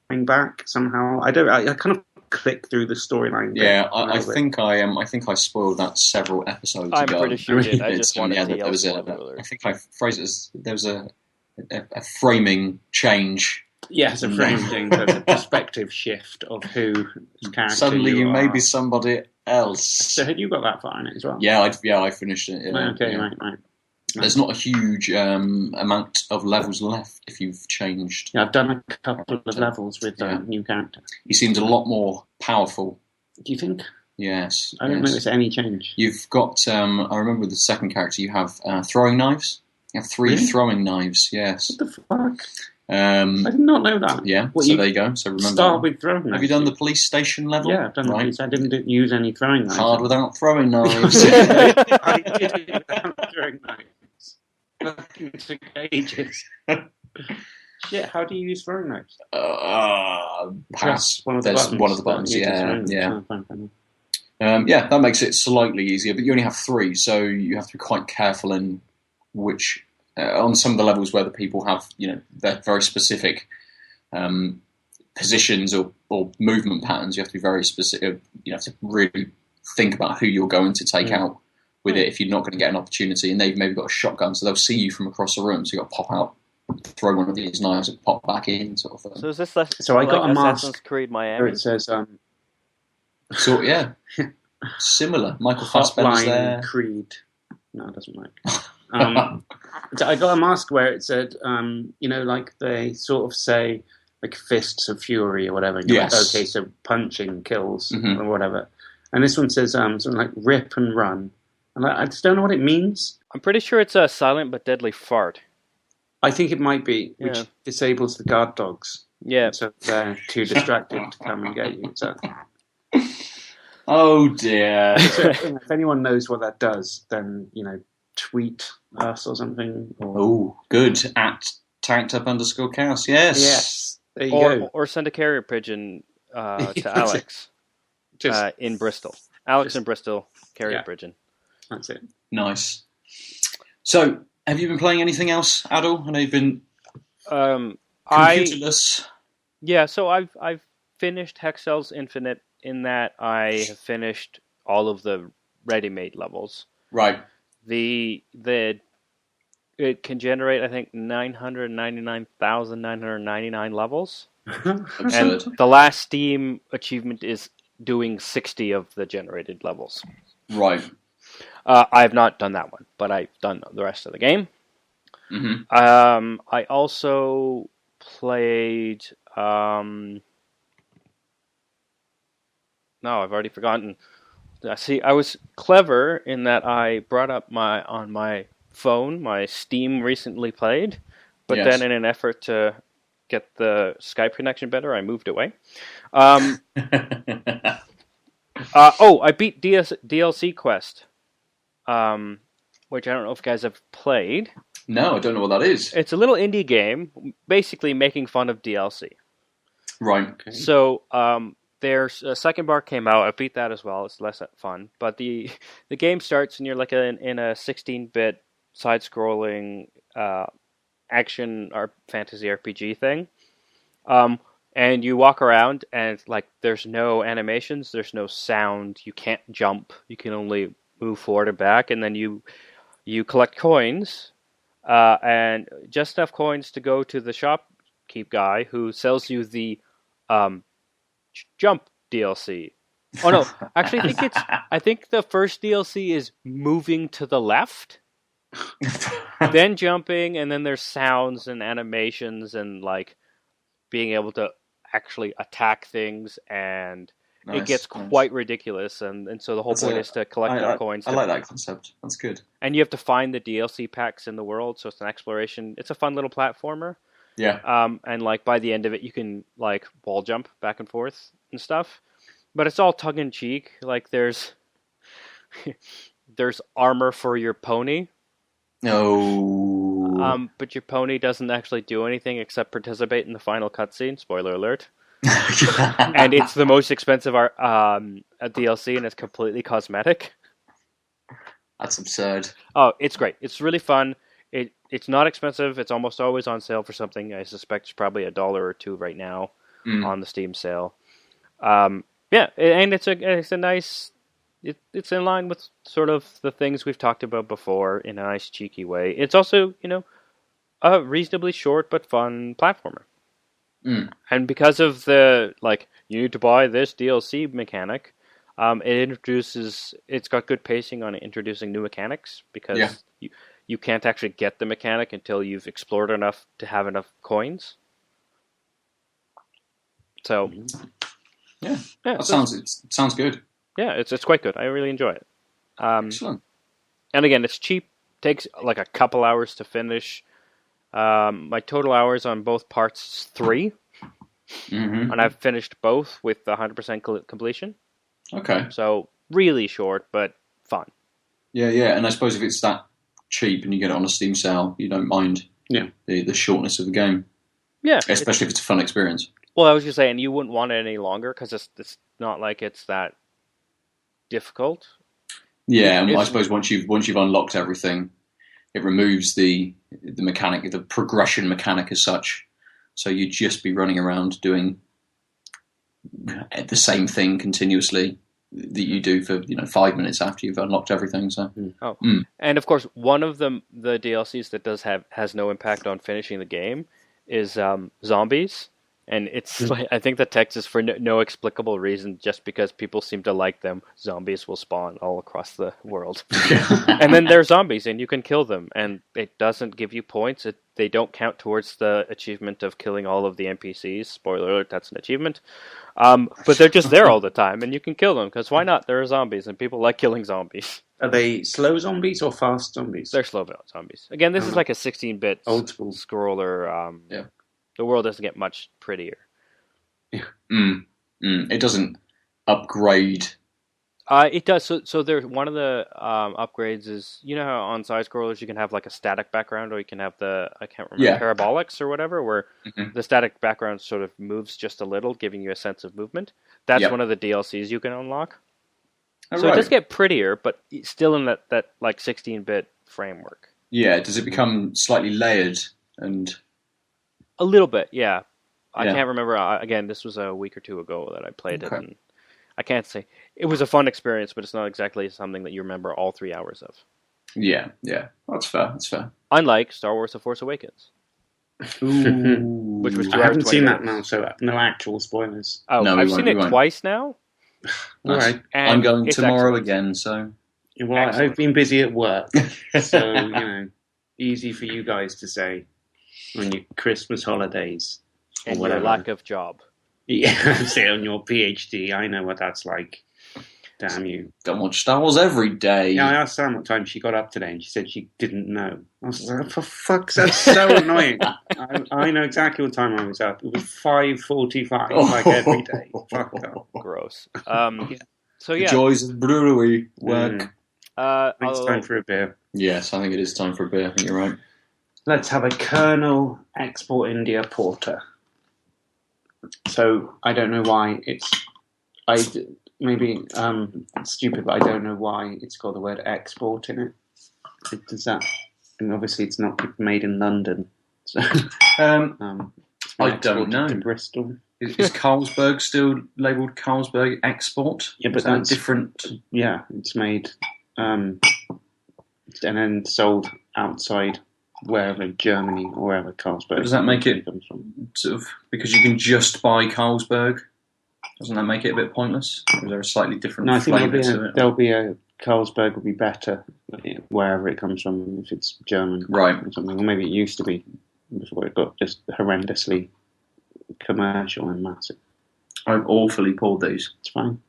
[SPEAKER 2] coming back somehow. I kind of click through the storyline.
[SPEAKER 1] Yeah, I think I spoiled that several episodes
[SPEAKER 3] I'm
[SPEAKER 1] ago.
[SPEAKER 3] pretty sure you did. I
[SPEAKER 1] It's-
[SPEAKER 3] just wanted
[SPEAKER 1] yeah,
[SPEAKER 3] to
[SPEAKER 1] there was
[SPEAKER 3] yell spoiler alert.
[SPEAKER 1] I think I phrased it as there was a framing change.
[SPEAKER 2] Yeah, it's a frame change. There's a perspective shift of whose character
[SPEAKER 1] Suddenly you may
[SPEAKER 2] are.
[SPEAKER 1] be somebody else.
[SPEAKER 2] So had you got that far in it as well?
[SPEAKER 1] Yeah, I finished it. Yeah,
[SPEAKER 2] Okay,
[SPEAKER 1] yeah.
[SPEAKER 2] right.
[SPEAKER 1] There's not a huge amount of levels left if you've changed.
[SPEAKER 2] Yeah, I've done a couple of levels with
[SPEAKER 1] Yeah.
[SPEAKER 2] new character.
[SPEAKER 1] He seems a lot more powerful.
[SPEAKER 2] Do you think?
[SPEAKER 1] Yes.
[SPEAKER 2] I don't
[SPEAKER 1] yes.
[SPEAKER 2] notice any change.
[SPEAKER 1] You've got, I remember with the second character, you have throwing knives. You have 3
[SPEAKER 2] Really?
[SPEAKER 1] throwing knives, yes.
[SPEAKER 2] What the fuck? I did not know that.
[SPEAKER 1] Yeah,
[SPEAKER 2] What,
[SPEAKER 1] so
[SPEAKER 2] you
[SPEAKER 1] there you go. So remember.
[SPEAKER 2] Start with throwing knives.
[SPEAKER 1] Have you done the police station level?
[SPEAKER 2] Yeah, I've done
[SPEAKER 1] right.
[SPEAKER 2] these. I didn't use any throwing knives.
[SPEAKER 1] Hard without throwing knives.
[SPEAKER 2] I did it without throwing knives. Fucking took ages. Shit, how do you use throwing knives?
[SPEAKER 1] Pass.
[SPEAKER 2] One of the
[SPEAKER 1] There's
[SPEAKER 2] buttons.
[SPEAKER 1] one of the buttons,
[SPEAKER 2] You just
[SPEAKER 1] yeah.
[SPEAKER 2] throwing them.
[SPEAKER 1] Yeah.
[SPEAKER 2] Oh, fine.
[SPEAKER 1] Yeah, that makes it slightly easier, but you only have 3, so you have to be quite careful in which, on some of the levels where the people have, they're very specific positions or movement patterns, you have to be very specific. You have to really think about who you're going to take out with it if you're not going to get an opportunity, and they've maybe got a shotgun, so they'll see you from across the room, so you've got to pop out, throw one of these knives and pop back in, sort of thing.
[SPEAKER 3] So is this
[SPEAKER 2] So I got a
[SPEAKER 3] Assassin's
[SPEAKER 2] mask
[SPEAKER 3] Creed
[SPEAKER 2] where
[SPEAKER 3] Miami?
[SPEAKER 2] it says
[SPEAKER 1] So, yeah, similar. Michael Fassbender's there.
[SPEAKER 2] Hotline Creed. No, it doesn't work. So I got a mask where it said, like they sort of say, like Fists of Fury or whatever. And you're
[SPEAKER 1] Yes.
[SPEAKER 2] like, okay, so punching kills
[SPEAKER 1] Mhm.
[SPEAKER 2] or whatever. And this one says something like rip and run. And I just don't know what it means.
[SPEAKER 3] I'm pretty sure it's a silent but deadly fart.
[SPEAKER 2] I think it might be, which
[SPEAKER 3] Yeah.
[SPEAKER 2] disables the guard dogs.
[SPEAKER 3] Yeah.
[SPEAKER 2] So they're too distracted to come and get you. So,
[SPEAKER 1] Oh dear.
[SPEAKER 2] if anyone knows what that does, then, tweet us or something. Or...
[SPEAKER 1] Oh, good. At tanked_up_chaos. Yes.
[SPEAKER 2] There you go.
[SPEAKER 3] Or send a carrier pigeon to
[SPEAKER 2] That's
[SPEAKER 3] Alex
[SPEAKER 2] Just,
[SPEAKER 3] in Bristol. Alex
[SPEAKER 2] just-
[SPEAKER 3] in Bristol, carrier
[SPEAKER 2] Yeah.
[SPEAKER 3] pigeon.
[SPEAKER 2] that's it.
[SPEAKER 1] Nice. So, have you been playing anything else, Adol? I know you've been computerless.
[SPEAKER 3] So I've finished Hexcel's Infinite in that I have finished all of the ready-made levels.
[SPEAKER 1] Right.
[SPEAKER 3] It can generate, I think, 999,999 levels.
[SPEAKER 1] Absurd.
[SPEAKER 3] And the last Steam achievement is doing 60 of the generated levels.
[SPEAKER 1] Right.
[SPEAKER 3] I have not done that one, but I've done the rest of the game.
[SPEAKER 1] Mm-hmm.
[SPEAKER 3] I also played... No, I've already forgotten. See, I was clever in that I brought up on my phone my Steam recently played, but
[SPEAKER 1] Yes.
[SPEAKER 3] then in an effort to get the Skype connection better, I moved away. I beat DLC Quest, which I don't know if you guys have played.
[SPEAKER 1] No, I don't know what that is.
[SPEAKER 3] It's a little indie game, basically making fun of DLC.
[SPEAKER 1] Right.
[SPEAKER 2] Okay.
[SPEAKER 3] So there's a second bar came out. I beat that as well. It's less fun, but the game starts and you're like in a 16-bit side-scrolling action or fantasy RPG thing. And you walk around and like there's no animations, there's no sound, you can't jump, you can only move forward and back, and then you collect coins, and just enough coins to go to the shopkeep guy who sells you the jump DLC. Oh no, actually I think the first DLC is moving to the left, then jumping, and then there's sounds and animations and like being able to actually attack things, and it gets quite ridiculous, and so the whole point is to collect the coins.
[SPEAKER 1] I like that concept. That's good.
[SPEAKER 3] And you have to find the DLC packs in the world, so it's an exploration. It's a fun little platformer.
[SPEAKER 1] Yeah.
[SPEAKER 3] And like by the end of it, you can like wall jump back and forth and stuff. But it's all tongue in cheek. Like there's armor for your pony.
[SPEAKER 1] No.
[SPEAKER 3] But your pony doesn't actually do anything except participate in the final cutscene. Spoiler alert. And it's the most expensive DLC, and it's completely cosmetic.
[SPEAKER 1] That's absurd.
[SPEAKER 3] Oh, it's great. It's really fun. It's not expensive. It's almost always on sale for something. I suspect it's probably $1 or $2 right now on the Steam sale. Yeah, and it's a nice. It's in line with sort of the things we've talked about before in a nice cheeky way. It's also, a reasonably short but fun platformer. And because of the, like, you need to buy this DLC mechanic, it's got good pacing on introducing new mechanics, because you can't actually get the mechanic until you've explored enough to have enough coins. So,
[SPEAKER 1] yeah, it sounds good.
[SPEAKER 3] Yeah, it's quite good. I really enjoy it.
[SPEAKER 1] Excellent.
[SPEAKER 3] And again, it's cheap. Takes like a couple hours to finish. My total hours on both parts is 3. And I've finished both with 100% completion.
[SPEAKER 1] Okay.
[SPEAKER 3] So really short, but fun.
[SPEAKER 1] Yeah. And I suppose if it's that cheap and you get it on a Steam sale, you don't mind the shortness of the game. Yeah. Especially if it's a fun experience.
[SPEAKER 3] Well, I was just saying, you wouldn't want it any longer because it's not like it's that difficult.
[SPEAKER 1] Yeah, and I suppose once you've unlocked everything, it removes the mechanic, the progression mechanic as such. So you'd just be running around doing the same thing continuously that you do for 5 minutes after you've unlocked everything. So
[SPEAKER 3] and of course, one of the DLCs that has no impact on finishing the game is zombies. And it's like, I think the text is for no explicable reason, just because people seem to like them. Zombies will spawn all across the world. And then they're zombies, and you can kill them. And it doesn't give you points. They don't count towards the achievement of killing all of the NPCs. Spoiler alert, that's an achievement. But they're just there all the time, and you can kill them, because why not? They're zombies, and people like killing zombies.
[SPEAKER 2] Are they slow zombies or fast zombies?
[SPEAKER 3] They're slow zombies. Again, this is like a 16-bit
[SPEAKER 2] old school
[SPEAKER 3] scroller. The world doesn't get much prettier.
[SPEAKER 1] It doesn't upgrade.
[SPEAKER 3] It does. So there's one of the upgrades is, how on side scrollers you can have like a static background, or you can have I can't remember, parabolics or whatever, where the static background sort of moves just a little, giving you a sense of movement. That's one of the DLCs you can unlock. It does get prettier, but still in that like 16-bit framework.
[SPEAKER 1] Yeah. Does it become slightly layered and?
[SPEAKER 3] A little bit, yeah. I can't remember. Again, this was a week or two ago that I played it, and I can't say it was a fun experience, but it's not exactly something that you remember all 3 hours of.
[SPEAKER 1] Yeah. That's fair.
[SPEAKER 3] Unlike Star Wars: The Force Awakens, which was 2 hours.
[SPEAKER 2] I haven't seen that now, so no actual spoilers.
[SPEAKER 3] Oh, no, I've seen it twice now.
[SPEAKER 2] All right,
[SPEAKER 1] I'm going tomorrow again. So,
[SPEAKER 2] well, I've been busy at work, so easy for you guys to say. On your Christmas holidays.
[SPEAKER 3] And your lack of job.
[SPEAKER 2] Yeah, say on your PhD. I know what that's like. Damn you.
[SPEAKER 1] Don't watch Star Wars every day.
[SPEAKER 2] Yeah, I asked Sam what time she got up today, and she said she didn't know. I was like, for fuck's sake, that's so annoying. I know exactly what time I was up. It was 5:45, like every day. Fuck that.
[SPEAKER 3] Gross. So yeah.
[SPEAKER 1] The joys of brewery work.
[SPEAKER 2] I think it's time for a beer.
[SPEAKER 1] Yes, I think it is time for a beer. I think you're right.
[SPEAKER 2] Let's have a Kernel Export India Porter. So I don't know why it's maybe it's stupid, but I don't know why it's got the word export in it. Does that? And obviously, it's not made in London. So
[SPEAKER 1] I don't know.
[SPEAKER 2] To Bristol.
[SPEAKER 1] Is Carlsberg still labelled Carlsberg Export?
[SPEAKER 2] Yeah, but
[SPEAKER 1] that's different.
[SPEAKER 2] Yeah, it's made and then sold outside wherever, Germany or wherever Carlsberg.
[SPEAKER 1] But does that make it
[SPEAKER 2] comes from?
[SPEAKER 1] Sort of because you can just buy Carlsberg? Doesn't that make it a bit pointless? Or is there a slightly different flavour to it?
[SPEAKER 2] There'll be a Carlsberg will be better wherever it comes from if it's German,
[SPEAKER 1] right?
[SPEAKER 2] Or something, or maybe it used to be before it got just horrendously commercial and massive.
[SPEAKER 1] I've awfully poured these.
[SPEAKER 2] It's fine.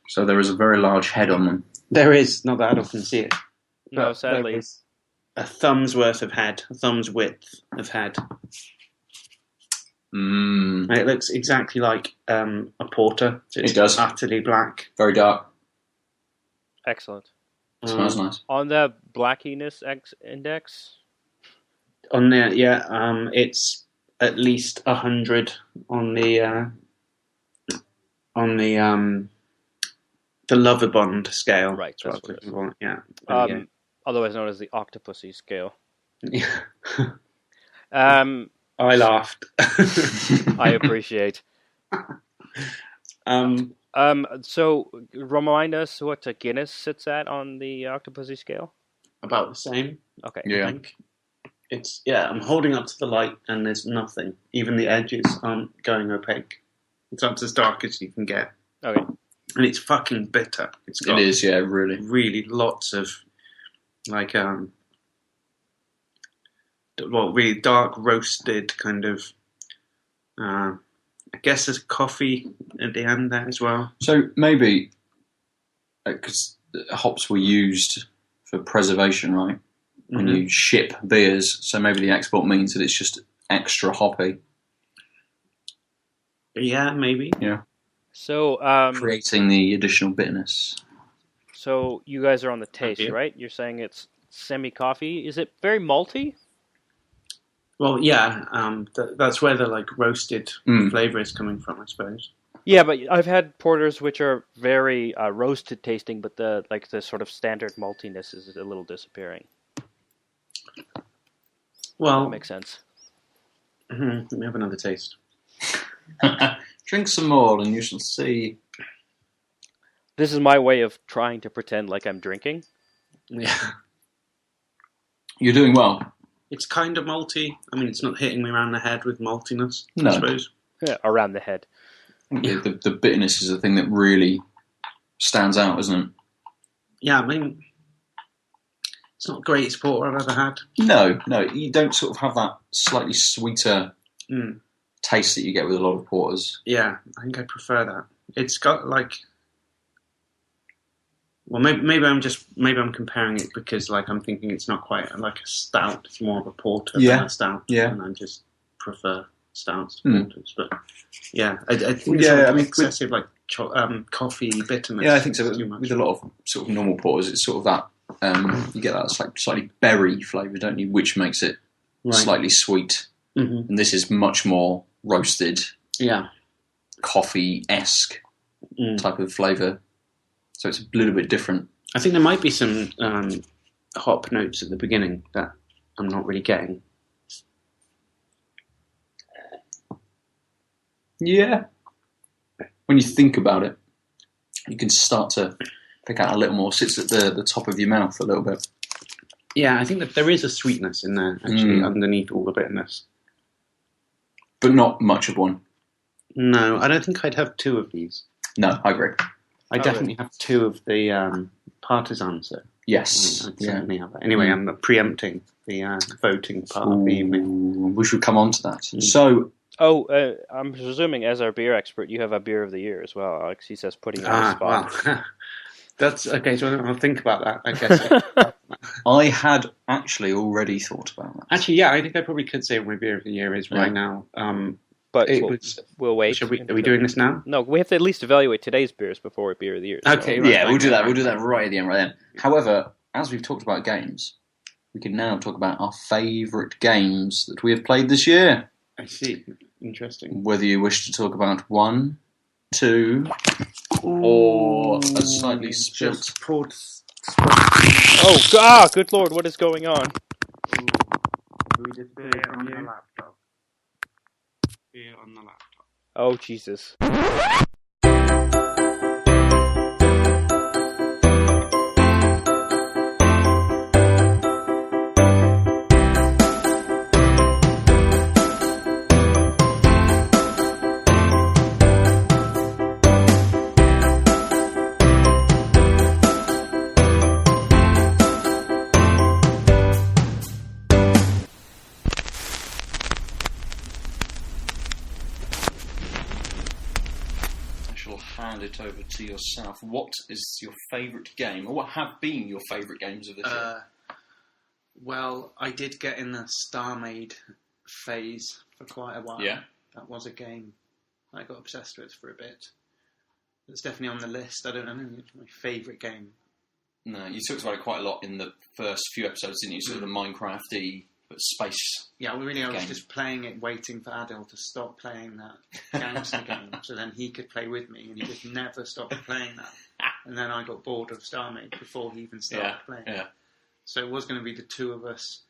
[SPEAKER 1] So there is a very large head on them.
[SPEAKER 2] There is, not that I often see it.
[SPEAKER 3] No, sadly.
[SPEAKER 2] There is a thumb's worth of head, a thumb's width of head. It looks exactly like a porter. It's
[SPEAKER 1] it does.
[SPEAKER 2] Utterly black.
[SPEAKER 1] Very dark.
[SPEAKER 3] Excellent.
[SPEAKER 1] Smells nice.
[SPEAKER 3] On the blackiness index?
[SPEAKER 2] On there, yeah, it's at least 100 on the Lovibond scale.
[SPEAKER 3] Right, that's what it is.
[SPEAKER 2] Yeah.
[SPEAKER 3] Otherwise known as the Octopussy scale.
[SPEAKER 2] Yeah.
[SPEAKER 3] I
[SPEAKER 2] laughed.
[SPEAKER 3] I appreciate. So remind us what a Guinness sits at on the Octopussy scale.
[SPEAKER 2] About the same.
[SPEAKER 3] Okay.
[SPEAKER 2] Yeah. I think. I'm holding up to the light and there's nothing. Even the edges aren't going opaque. It's up to as dark as you can get.
[SPEAKER 3] Okay.
[SPEAKER 2] And it's fucking bitter. It
[SPEAKER 1] is, yeah, really.
[SPEAKER 2] Really lots of, like, really dark roasted kind of, I guess there's coffee at the end there as well.
[SPEAKER 1] So maybe, because hops were used for preservation, right? When you ship beers, so maybe the export means that it's just extra hoppy.
[SPEAKER 2] Yeah, maybe.
[SPEAKER 1] Yeah.
[SPEAKER 3] So
[SPEAKER 1] creating the additional bitterness.
[SPEAKER 3] So you guys are on the taste, right? You're saying it's semi-coffee. Is it very malty?
[SPEAKER 2] Well, yeah. That's where the like roasted flavor is coming from, I suppose.
[SPEAKER 3] Yeah, but I've had porters which are very roasted tasting, but the sort of standard maltiness is a little disappearing.
[SPEAKER 2] Well,
[SPEAKER 3] that makes sense.
[SPEAKER 2] Let me have another taste.
[SPEAKER 1] Drink some more and you shall see.
[SPEAKER 3] This is my way of trying to pretend like I'm drinking.
[SPEAKER 2] Yeah.
[SPEAKER 1] You're doing well.
[SPEAKER 2] It's kind of malty. I mean, it's not hitting me around the head with maltiness,
[SPEAKER 1] no.
[SPEAKER 2] I suppose.
[SPEAKER 3] Yeah, around the head.
[SPEAKER 1] Yeah, the bitterness is the thing that really stands out, isn't it?
[SPEAKER 2] Yeah, I mean, it's not the greatest porter I've ever had.
[SPEAKER 1] No, you don't sort of have that slightly sweeter taste that you get with a lot of porters.
[SPEAKER 2] Yeah, I think I prefer that. It's got like, well, maybe I'm comparing it because like I'm thinking it's not quite like a stout. It's more of a porter than a stout.
[SPEAKER 1] Yeah,
[SPEAKER 2] and I just prefer stouts to porters. But yeah, I think excessive like coffee bitterness.
[SPEAKER 1] Yeah, I think so. With a lot of sort of normal porters, it's sort of that. You get that slightly berry flavour, don't you? Which makes it slightly sweet. And this is much more roasted, coffee-esque type of flavour. So it's a little bit different.
[SPEAKER 2] I think there might be some hop notes at the beginning that I'm not really getting.
[SPEAKER 1] Yeah. When you think about it, you can start to pick out a little more. Sits at the top of your mouth a little bit.
[SPEAKER 2] Yeah, I think that there is a sweetness in there, actually, underneath all the bitterness.
[SPEAKER 1] But not much of one.
[SPEAKER 2] No, I don't think I'd have two of these.
[SPEAKER 1] No, I agree.
[SPEAKER 2] I definitely have two of the Partizans, though.
[SPEAKER 1] Yes.
[SPEAKER 2] I'd certainly have that. Anyway, I'm preempting the voting part of the evening.
[SPEAKER 1] We should come on to that. So...
[SPEAKER 3] I'm presuming as our beer expert, you have a beer of the year as well, Alex. He says putting you on the spot.
[SPEAKER 2] Well, that's okay. So I'll think about that. I guess.
[SPEAKER 1] I had actually already thought about that.
[SPEAKER 2] Actually, yeah, I think I probably could say what my beer of the year is right now.
[SPEAKER 3] But we'll wait.
[SPEAKER 2] Are we doing this now?
[SPEAKER 3] No, we have to at least evaluate today's beers before we beer of the year.
[SPEAKER 2] Okay,
[SPEAKER 1] right, yeah, we'll do that. We'll do that right at the end, right then. However, as we've talked about games, we can now talk about our favourite games that we have played this year.
[SPEAKER 2] I see. Interesting.
[SPEAKER 1] Whether you wish to talk about 1, 2, or a slightly spilt.
[SPEAKER 3] Oh, good lord, what is going on?
[SPEAKER 2] We just on the laptop. Beer on the laptop.
[SPEAKER 3] Oh, Jesus.
[SPEAKER 1] Hand it over to yourself. What is your favourite game, or what have been your favourite games of this year?
[SPEAKER 2] Well, I did get in the StarMade phase for quite a while.
[SPEAKER 1] Yeah.
[SPEAKER 2] That was a game I got obsessed with for a bit. It's definitely on the list. I don't know, it's my favourite game.
[SPEAKER 1] No, you talked about it quite a lot in the first few episodes, didn't you? Sort of the Minecraft-y, but space.
[SPEAKER 2] Yeah, well, really, I was just playing it, waiting for Adil to stop playing that gangster game, so then he could play with me, and he just never stopped playing that. And then I got bored of StarMade before he even started playing. Yeah. So it was going to be the two of us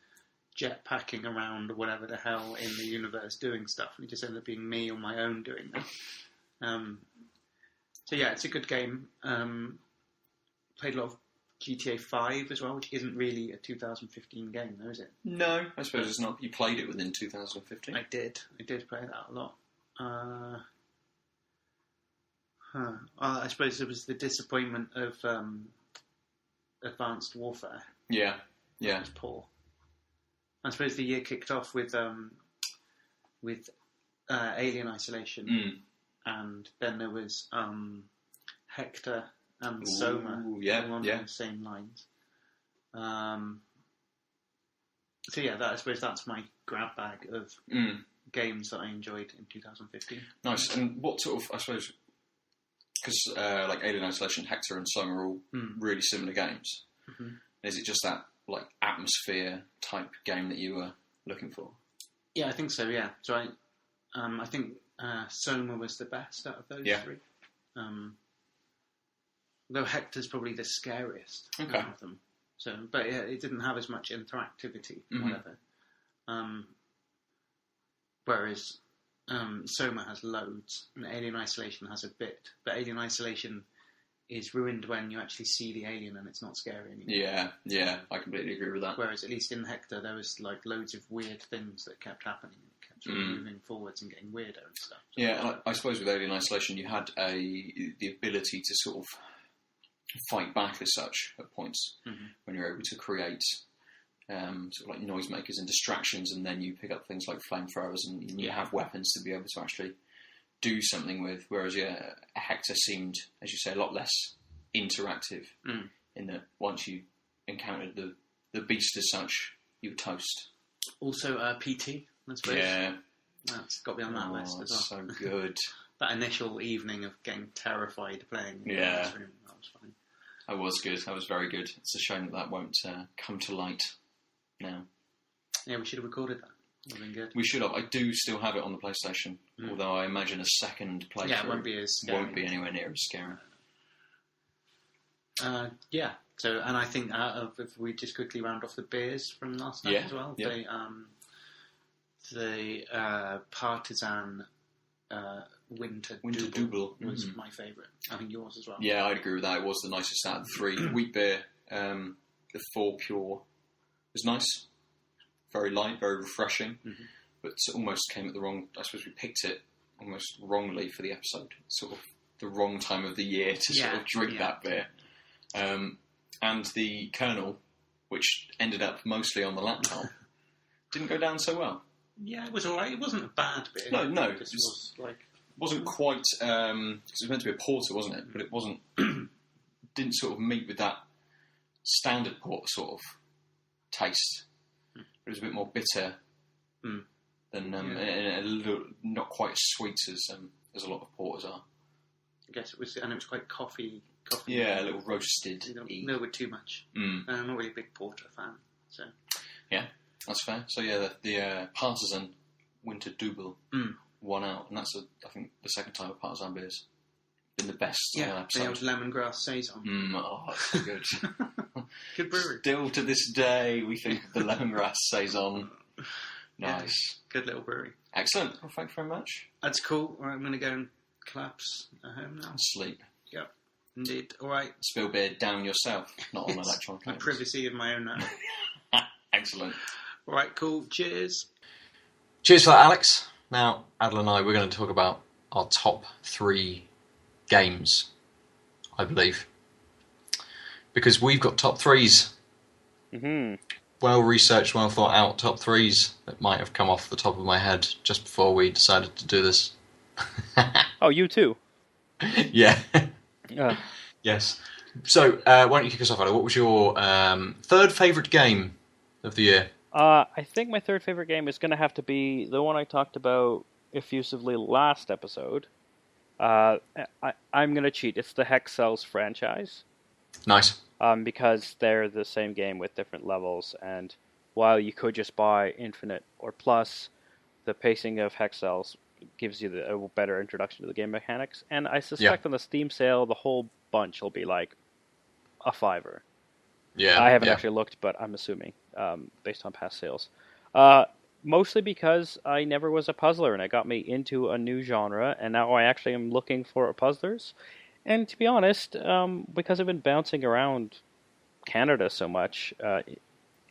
[SPEAKER 2] jetpacking around or whatever the hell in the universe doing stuff, and it just ended up being me on my own doing that. So yeah, it's a good game. Played a lot of GTA 5 as well, which isn't really a 2015 game, though, is it?
[SPEAKER 1] No, I suppose it's not. You played it within 2015.
[SPEAKER 2] I did play that a lot. I suppose it was the disappointment of Advanced Warfare.
[SPEAKER 1] Yeah.
[SPEAKER 2] It was poor. I suppose the year kicked off with Alien Isolation, and then there was Hector and Soma, along the same lines. So yeah, I suppose that's my grab bag of games that I enjoyed in 2015.
[SPEAKER 1] Nice. And what sort of, I suppose, because like Alien Isolation, Hector and Soma are all really similar games. Mm-hmm. Is it just that like atmosphere type game that you were looking for?
[SPEAKER 2] Yeah, I think so. Yeah. So I think Soma was the best out of those three. Though Hector's probably the scariest of them. So, but yeah, it didn't have as much interactivity, whatever. Whereas Soma has loads, and Alien Isolation has a bit. But Alien Isolation is ruined when you actually see the alien and it's not scary anymore.
[SPEAKER 1] Yeah, I completely agree with that.
[SPEAKER 2] Whereas at least in Hector, there was like loads of weird things that kept happening. It kept sort of moving forwards and getting weirder and stuff. So.
[SPEAKER 1] Yeah, and I suppose with Alien Isolation, you had the ability to sort of fight back as such at points when you're able to create sort of like noisemakers and distractions, and then you pick up things like flamethrowers and you have weapons to be able to actually do something with. Whereas Hector seemed, as you say, a lot less interactive in that once you encountered the beast as such, you were toast.
[SPEAKER 2] Also PT, I suppose.
[SPEAKER 1] Yeah.
[SPEAKER 2] That's got to be on that list as well.
[SPEAKER 1] So good.
[SPEAKER 2] That initial evening of getting terrified playing in this room, that was fine.
[SPEAKER 1] That was good. That was very good. It's a shame that won't come to light now.
[SPEAKER 2] Yeah, we should have recorded that. Would have been good.
[SPEAKER 1] We should have. I do still have it on the PlayStation, although I imagine a second playthrough
[SPEAKER 2] it won't be as scary.
[SPEAKER 1] Won't be anywhere near as scary.
[SPEAKER 2] Yeah. So, and I think if we just quickly round off the beers from last night as well, the Partizan Winter Dubbel was my favourite. I think yours as well.
[SPEAKER 1] Yeah, I'd agree with that. It was the nicest out of the three. Wheat beer, the Four Pure, was nice. Very light, very refreshing, but almost came at the wrong... I suppose we picked it almost wrongly for the episode. Sort of the wrong time of the year to sort of drink that beer. And the Kernel, which ended up mostly on the laptop, didn't go down so well.
[SPEAKER 2] Yeah, it was alright. It wasn't a bad beer.
[SPEAKER 1] No.
[SPEAKER 2] It was like...
[SPEAKER 1] wasn't quite... because it was meant to be a porter, wasn't it? But it wasn't... didn't sort of meet with that standard porter sort of taste. It was a bit more bitter than and a little, not quite as sweet as a lot of porters are.
[SPEAKER 2] I guess it was, and it was quite coffee.
[SPEAKER 1] Yeah, a little roasted.
[SPEAKER 2] No, with too much. I'm not really a big porter fan. So
[SPEAKER 1] yeah, that's fair. So yeah, the Partizan Winter Dubbel won out, and that's I think the second time a Partizan beer's been the best.
[SPEAKER 2] Yeah, the old lemongrass saison.
[SPEAKER 1] Oh, that's so good.
[SPEAKER 2] Good brewery.
[SPEAKER 1] Still to this day, we think of the lemongrass saison. Nice.
[SPEAKER 2] Yeah, good little brewery.
[SPEAKER 1] Excellent. Well, thank you very much.
[SPEAKER 2] That's cool. All right, I'm going to go and collapse at home now.
[SPEAKER 1] Sleep.
[SPEAKER 2] Yep, indeed. All right.
[SPEAKER 1] Spill beer down yourself, not on electronic
[SPEAKER 2] My
[SPEAKER 1] cables.
[SPEAKER 2] privacy of my own now.
[SPEAKER 1] Excellent.
[SPEAKER 2] All right, cool. Cheers.
[SPEAKER 1] Cheers for that, Alex. Now, Adel and I, we're going to talk about our top 3 games, I believe. Because we've got top 3s.
[SPEAKER 3] Mm-hmm.
[SPEAKER 1] Well researched, well thought out top 3s that might have come off the top of my head just before we decided to do this.
[SPEAKER 3] Oh, you too?
[SPEAKER 1] Yeah. Yes. So, why don't you kick us off, Adel? What was your third favourite game of the year?
[SPEAKER 3] I think my third favorite game is going to have to be the one I talked about effusively last episode. I'm going to cheat. It's the Hex Cells franchise.
[SPEAKER 1] Nice.
[SPEAKER 3] Because they're the same game with different levels, and while you could just buy Infinite or Plus, the pacing of Hex Cells gives you a better introduction to the game mechanics. And I suspect on the Steam sale, the whole bunch will be like a $5.
[SPEAKER 1] Yeah,
[SPEAKER 3] I haven't actually looked, but I'm assuming based on past sales. Mostly because I never was a puzzler, and it got me into a new genre, and now I actually am looking for puzzlers. And to be honest, because I've been bouncing around Canada so much,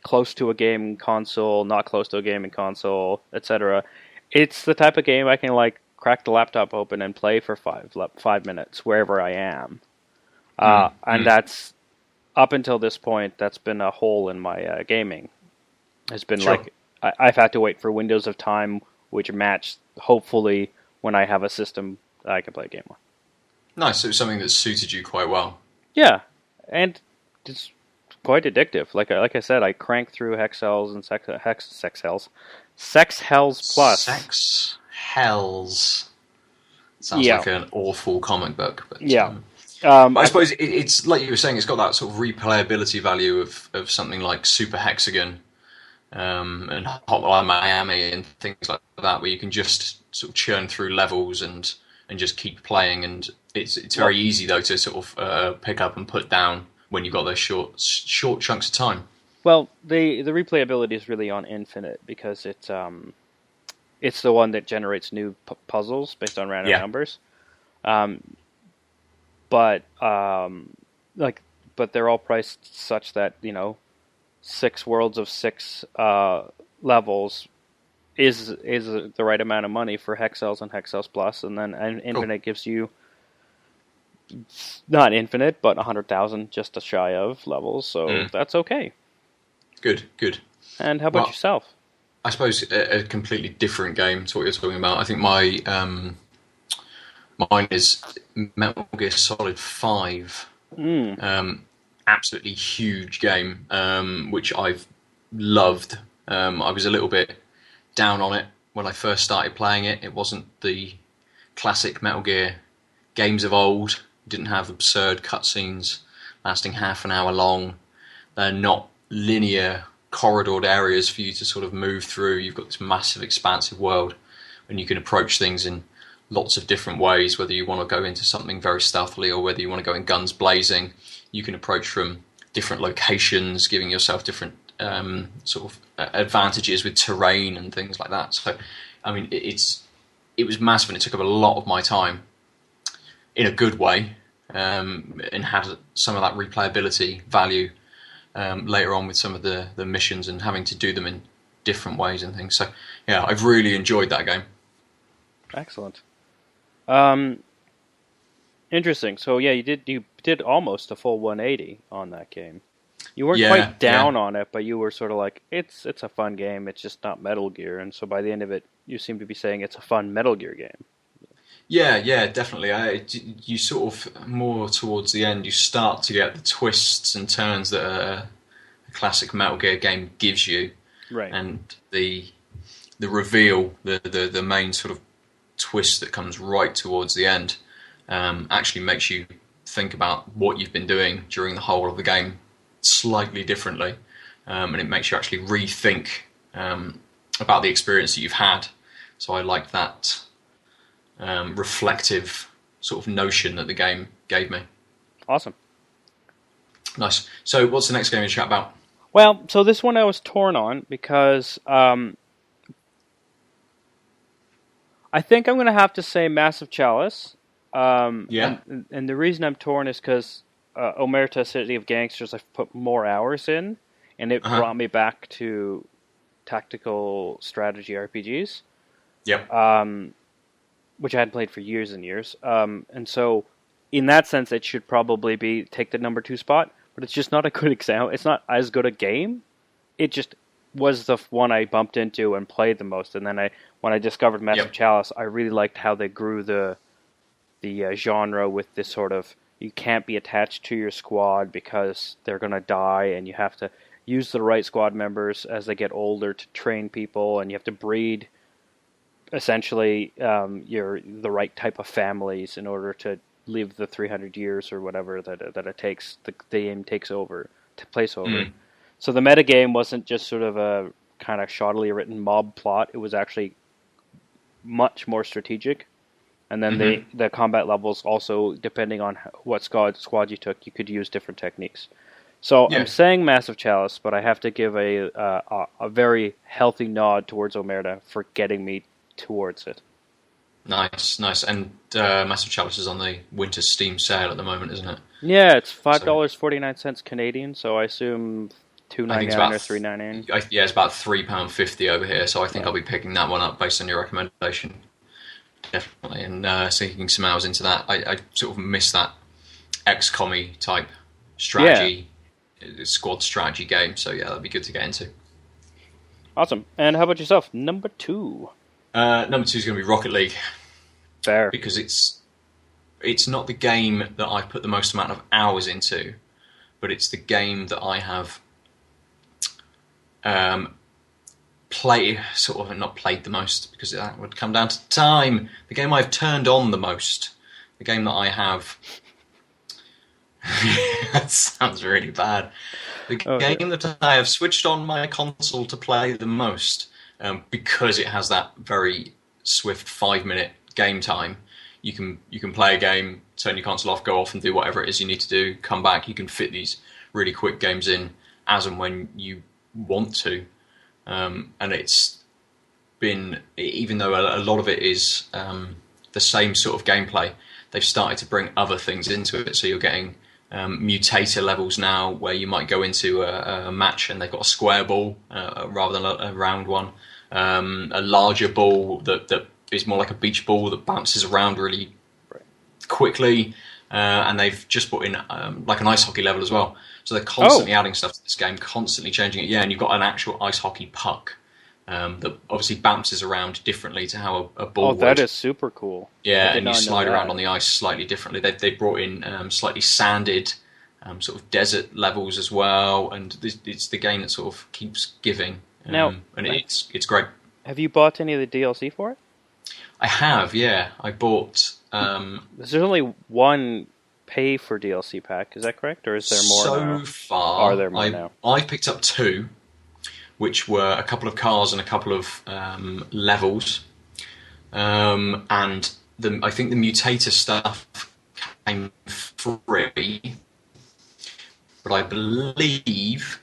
[SPEAKER 3] close to a gaming console, not close to a gaming console, etc., it's the type of game I can like crack the laptop open and play for 5 minutes wherever I am. And that's up until this point, that's been a hole in my gaming. It's been like I've had to wait for windows of time which match, hopefully, when I have a system that I can play a game on.
[SPEAKER 1] Nice, so it's something that suited you quite well.
[SPEAKER 3] Yeah, and it's quite addictive. Like I said, I crank through Hex Hells and Sex Hells Plus.
[SPEAKER 1] Sex Hells. Sounds like an awful comic book. But, I suppose it's like you were saying, it's got that sort of replayability value of something like Super Hexagon and Hotline Miami and things like that, where you can just sort of churn through levels and just keep playing. And it's very easy though to sort of pick up and put down when you've got those short chunks of time. Well,
[SPEAKER 3] the replayability is really on Infinite because it's the one that generates new puzzles based on random numbers. But they're all priced such that 6 worlds of 6 levels is the right amount of money for Hex Cells and Hex Cells Plus, and then Infinite gives you not infinite, but 100,000 just a shy of levels, so that's okay.
[SPEAKER 1] Good.
[SPEAKER 3] And how about yourself?
[SPEAKER 1] I suppose a completely different game to what you're talking about. I think mine is Metal Gear Solid 5. Absolutely huge game, which I've loved. I was a little bit down on it when I first started playing it. It wasn't the classic Metal Gear games of old. It didn't have absurd cutscenes lasting half an hour long. They're not linear corridored areas for you to sort of move through. You've got this massive expansive world and you can approach things in lots of different ways, whether you want to go into something very stealthily or whether you want to go in guns blazing. You can approach from different locations, giving yourself different sort of advantages with terrain and things like that. So, I mean, it was massive and it took up a lot of my time in a good way, and had some of that replayability value later on with some of the missions and having to do them in different ways and things. So, yeah, I've really enjoyed that game.
[SPEAKER 3] Excellent. Interesting. So yeah, you did almost a full 180 on that game. You weren't quite down on it, but you were sort of like, it's a fun game. It's just not Metal Gear, and so by the end of it, you seem to be saying it's a fun Metal Gear game.
[SPEAKER 1] Yeah, definitely. You sort of more towards the end, you start to get the twists and turns that a classic Metal Gear game gives you,
[SPEAKER 3] right?
[SPEAKER 1] And the reveal, the main sort of twist that comes right towards the end, actually makes you think about what you've been doing during the whole of the game slightly differently.
[SPEAKER 4] and it makes you actually rethink about the experience that you've had. So I like that reflective sort of notion that the game gave me.
[SPEAKER 3] Awesome.
[SPEAKER 4] Nice. So what's the next game you chat about?
[SPEAKER 3] Well, so this one I was torn on because I think I'm going to have to say Massive Chalice.
[SPEAKER 4] Yeah.
[SPEAKER 3] And the reason I'm torn is because Omerta City of Gangsters I've put more hours in, and it brought me back to tactical strategy RPGs.
[SPEAKER 4] Yep.
[SPEAKER 3] Which I hadn't played for years and years. And so, in that sense, it should probably take the number 2 spot. But it's just not a good example. It's not as good a game. It just was the one I bumped into and played the most. And then when I discovered Massive Chalice, I really liked how they grew the genre with this sort of, you can't be attached to your squad because they're going to die, and you have to use the right squad members as they get older to train people, and you have to breed essentially the right type of families in order to live the 300 years or whatever that it takes, the game takes over, to place over. So the metagame wasn't just sort of a kind of shoddily written mob plot. It was actually much more strategic. And then the combat levels also, depending on what squad you took, you could use different techniques. So I'm saying Massive Chalice, but I have to give a very healthy nod towards Omerta for getting me towards it.
[SPEAKER 4] Nice. And Massive Chalice is on the winter Steam sale at the moment, isn't it?
[SPEAKER 3] Yeah, it's $5.49 Canadian, so I assume $2.99 or $3.99.
[SPEAKER 4] Yeah, it's about £3.50 over here, so I think I'll be picking that one up based on your recommendation. Definitely, and sinking some hours into that. I sort of miss that XCOM-y type strategy, squad strategy game, so yeah, that'd be good to get into.
[SPEAKER 3] Awesome. And how about yourself? Number 2?
[SPEAKER 4] Number 2 is going to be Rocket League.
[SPEAKER 3] Fair.
[SPEAKER 4] Because it's not the game that I've put the most amount of hours into, but it's the game that I have not played the most, because that would come down to time. The game I've turned on the most. The game that I have... That sounds really bad. The game that I have switched on my console to play the most, because it has that very swift 5-minute game time. You can play a game, turn your console off, go off and do whatever it is you need to do, come back. You can fit these really quick games in as and when you want to. And it's been, even though a lot of it is the same sort of gameplay, they've started to bring other things into it. So you're getting mutator levels now, where you might go into a match and they've got a square ball rather than a round one, a larger ball that is more like a beach ball that bounces around really quickly, and they've just put in like an ice hockey level as well. So they're constantly adding stuff to this game, constantly changing it. Yeah, and you've got an actual ice hockey puck that obviously bounces around differently to how a ball would.
[SPEAKER 3] Oh, that is super cool.
[SPEAKER 4] Yeah, and you slide around on the ice slightly differently. They brought in slightly sanded sort of desert levels as well, and it's the game that sort of keeps giving.
[SPEAKER 3] Now,
[SPEAKER 4] and it's great.
[SPEAKER 3] Have you bought any of the DLC for it?
[SPEAKER 4] I have, yeah. I bought...
[SPEAKER 3] There's only one pay for DLC pack, is that correct? Or is there more now?
[SPEAKER 4] So far,
[SPEAKER 3] are there more now?
[SPEAKER 4] I picked up 2, which were a couple of cars and a couple of levels. And I think the mutator stuff came free. But I believe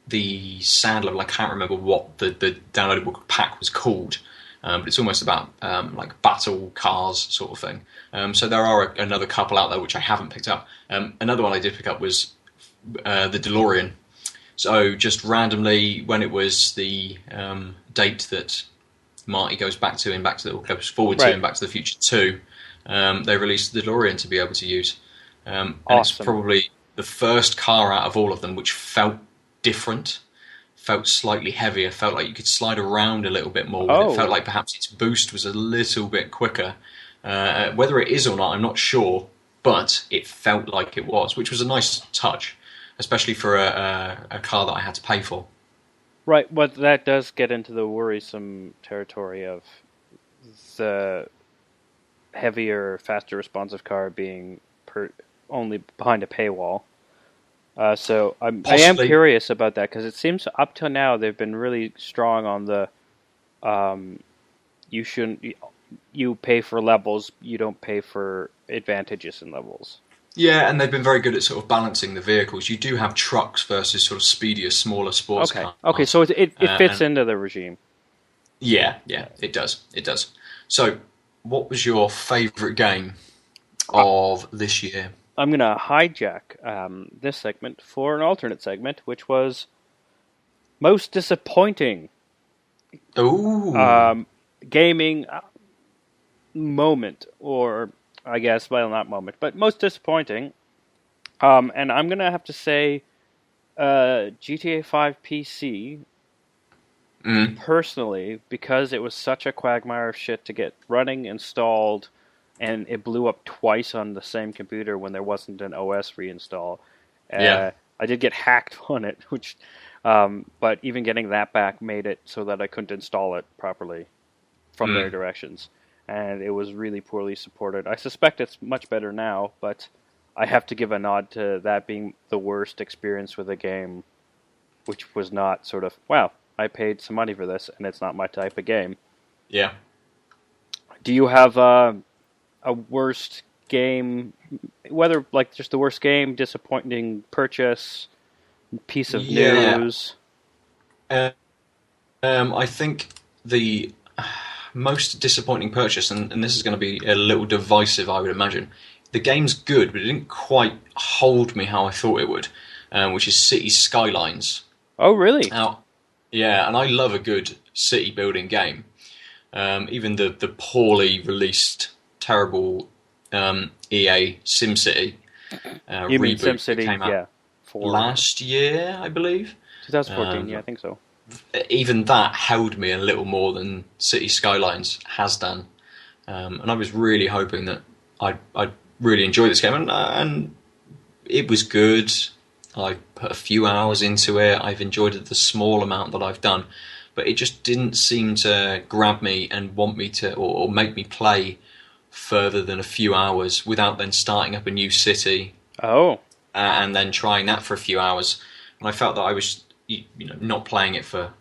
[SPEAKER 4] the sand level, I can't remember what the downloadable pack was called. But it's almost about like battle cars sort of thing. So there are another couple out there which I haven't picked up. Another one I did pick up was the DeLorean. So just randomly, when it was the date that Marty goes back to or goes forward to in Back to the Future 2, they released the DeLorean to be able to use. And it's probably the first car out of all of them which felt different. Felt slightly heavier, felt like you could slide around a little bit more with it. Felt like perhaps its boost was a little bit quicker. Whether it is or not, I'm not sure, but it felt like it was, which was a nice touch, especially for a car that I had to pay for.
[SPEAKER 3] Right, but that does get into the worrisome territory of the heavier, faster responsive car being only behind a paywall. So I am
[SPEAKER 4] Possibly.
[SPEAKER 3] curious about that because it seems up till now they've been really strong on the you pay for levels, you don't pay for advantages in levels.
[SPEAKER 4] Yeah, and they've been very good at sort of balancing the vehicles. You do have trucks versus sort of speedier, smaller sports cars.
[SPEAKER 3] Okay, so it fits into the regime.
[SPEAKER 4] Yeah, it does. It does. So, what was your favourite game of this year?
[SPEAKER 3] I'm going to hijack this segment for an alternate segment, which was most disappointing
[SPEAKER 4] Ooh.
[SPEAKER 3] gaming moment, or I guess, well, not moment, but most disappointing. And I'm going to have to say GTA 5 PC, personally, because it was such a quagmire of shit to get running, installed, and it blew up twice on the same computer when there wasn't an OS reinstall.
[SPEAKER 4] Yeah.
[SPEAKER 3] I did get hacked on it, which, but even getting that back made it so that I couldn't install it properly from their directions. And it was really poorly supported. I suspect it's much better now, but I have to give a nod to that being the worst experience with a game, which was not sort of, wow, I paid some money for this, and it's not my type of game.
[SPEAKER 4] Yeah.
[SPEAKER 3] Do you have a worst game, whether like just the worst game, disappointing purchase, piece of news?
[SPEAKER 4] I think the most disappointing purchase, and this is going to be a little divisive, I would imagine. The game's good, but it didn't quite hold me how I thought it would, which is City Skylines.
[SPEAKER 3] Oh, really?
[SPEAKER 4] Now, yeah, and I love a good city building game. Even the poorly released, terrible EA SimCity
[SPEAKER 3] you mean
[SPEAKER 4] reboot
[SPEAKER 3] SimCity,
[SPEAKER 4] that came out last year, I believe.
[SPEAKER 3] 2014, yeah, I think so.
[SPEAKER 4] Even that held me a little more than City Skylines has done, and I was really hoping that I'd really enjoy this game, and it was good. I put a few hours into it. I've enjoyed it the small amount that I've done, but it just didn't seem to grab me and want me to, or make me play further than a few hours without then starting up a new city.
[SPEAKER 3] Oh.
[SPEAKER 4] And then trying that for a few hours, and I felt that I was, not playing it for,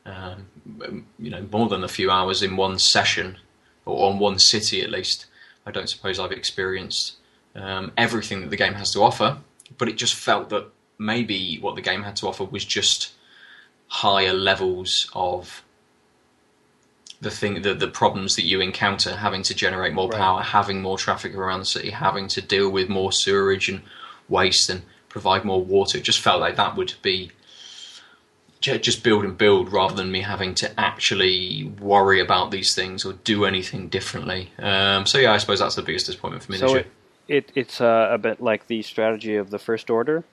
[SPEAKER 4] more than a few hours in one session, or on one city at least. I don't suppose I've experienced everything that the game has to offer, but it just felt that maybe what the game had to offer was just higher levels of the problems that you encounter, having to generate more power, having more traffic around the city, having to deal with more sewerage and waste and provide more water. It just felt like that would be just build and build, rather than me having to actually worry about these things or do anything differently. So yeah, I suppose that's the biggest disappointment for me this year.
[SPEAKER 3] It's a bit like the strategy of the First Order?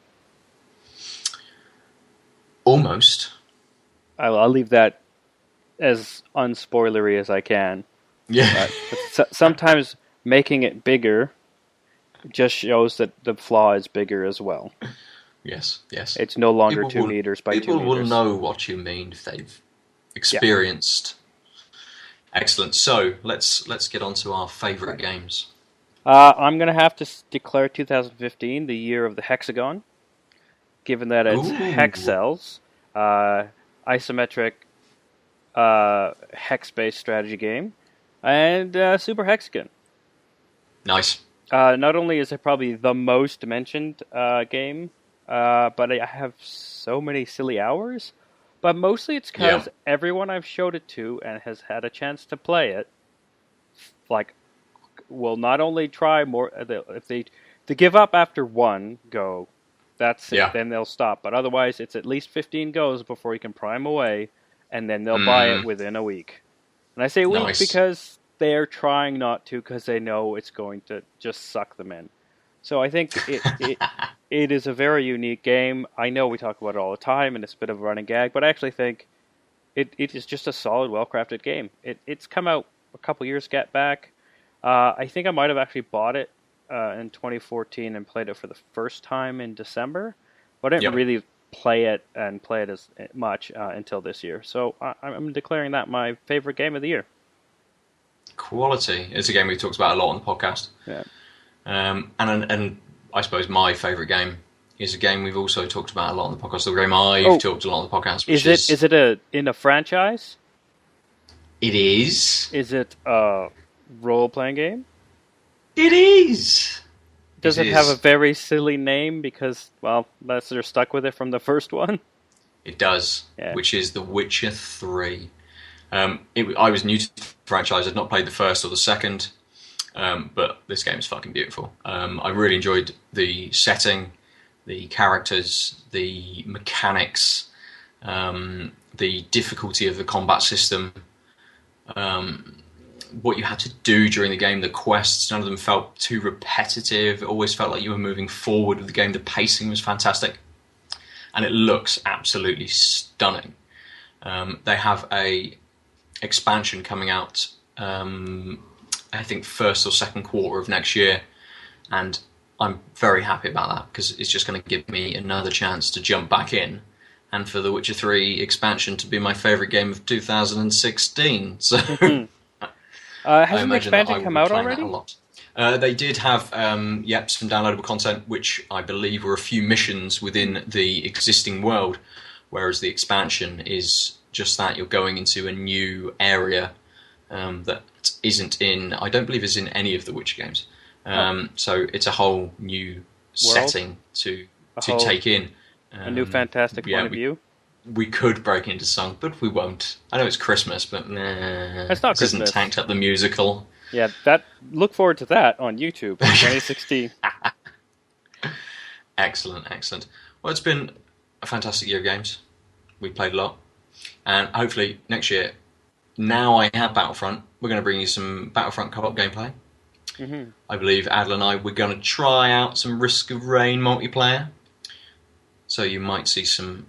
[SPEAKER 4] Almost.
[SPEAKER 3] I'll leave that as unspoilery as I can.
[SPEAKER 4] Yeah.
[SPEAKER 3] But sometimes making it bigger just shows that the flaw is bigger as well.
[SPEAKER 4] Yes.
[SPEAKER 3] It's no longer 2 meters by 2 meters.
[SPEAKER 4] People will know what you mean if they've experienced. Yeah. Excellent. So let's get on to our favourite games.
[SPEAKER 3] I'm going to have to declare 2015 the year of the hexagon, given that it's hex cells, isometric hex-based strategy game, and Super Hexagon.
[SPEAKER 4] Nice.
[SPEAKER 3] Not only is it probably the most mentioned game, but I have so many silly hours, but mostly it's because everyone I've showed it to and has had a chance to play it, will not only try more, if they give up after one go, that's it, then they'll stop. But otherwise, it's at least 15 goes before you can prime away, and then they'll buy it within a week. And I say week because they're trying not to, because they know it's going to just suck them in. So I think it is a very unique game. I know we talk about it all the time, and it's a bit of a running gag, but I actually think it is just a solid, well-crafted game. It's come out a couple years back. I think I might have actually bought it in 2014 and played it for the first time in December, but I didn't really play it as much until this year. So I'm declaring that my favorite game of the year.
[SPEAKER 4] Quality. It's a game we've talked about a lot on the podcast.
[SPEAKER 3] Yeah.
[SPEAKER 4] And I suppose my favourite game is a game we've also talked about a lot on the podcast. The game I've talked a lot on the podcast. Which
[SPEAKER 3] is it in a franchise?
[SPEAKER 4] It is.
[SPEAKER 3] Is it a role-playing game?
[SPEAKER 4] It is.
[SPEAKER 3] Does it have a very silly name because, well, they're stuck with it from the first one?
[SPEAKER 4] It does, which is The Witcher 3. I was new to the franchise. I'd not played the first or the second, but this game is fucking beautiful. I really enjoyed the setting, the characters, the mechanics, the difficulty of the combat system, what you had to do during the game, the quests. None of them felt too repetitive. It always felt like you were moving forward with the game. The pacing was fantastic, and it looks absolutely stunning. They have a expansion coming out, I think first or second quarter of next year, and I'm very happy about that because it's just going to give me another chance to jump back in and for The Witcher 3 expansion to be my favourite game of 2016. So
[SPEAKER 3] has an expansion come out already?
[SPEAKER 4] They did have some downloadable content, which I believe were a few missions within the existing world, whereas the expansion is just that you're going into a new area that isn't in, I don't believe is in any of the Witcher games. So it's a whole new setting to take in.
[SPEAKER 3] A new fantastic point of view.
[SPEAKER 4] We could break into song, but we won't. I know it's Christmas, but
[SPEAKER 3] it's not Christmas.
[SPEAKER 4] Isn't Tanked Up the musical.
[SPEAKER 3] Yeah, look forward to that on YouTube in 2016.
[SPEAKER 4] Excellent. Well, it's been a fantastic year of games. We played a lot. And hopefully next year, now I have Battlefront, we're going to bring you some Battlefront co-op gameplay. Mm-hmm. I believe Adel and I, we're going to try out some Risk of Rain multiplayer. So you might see some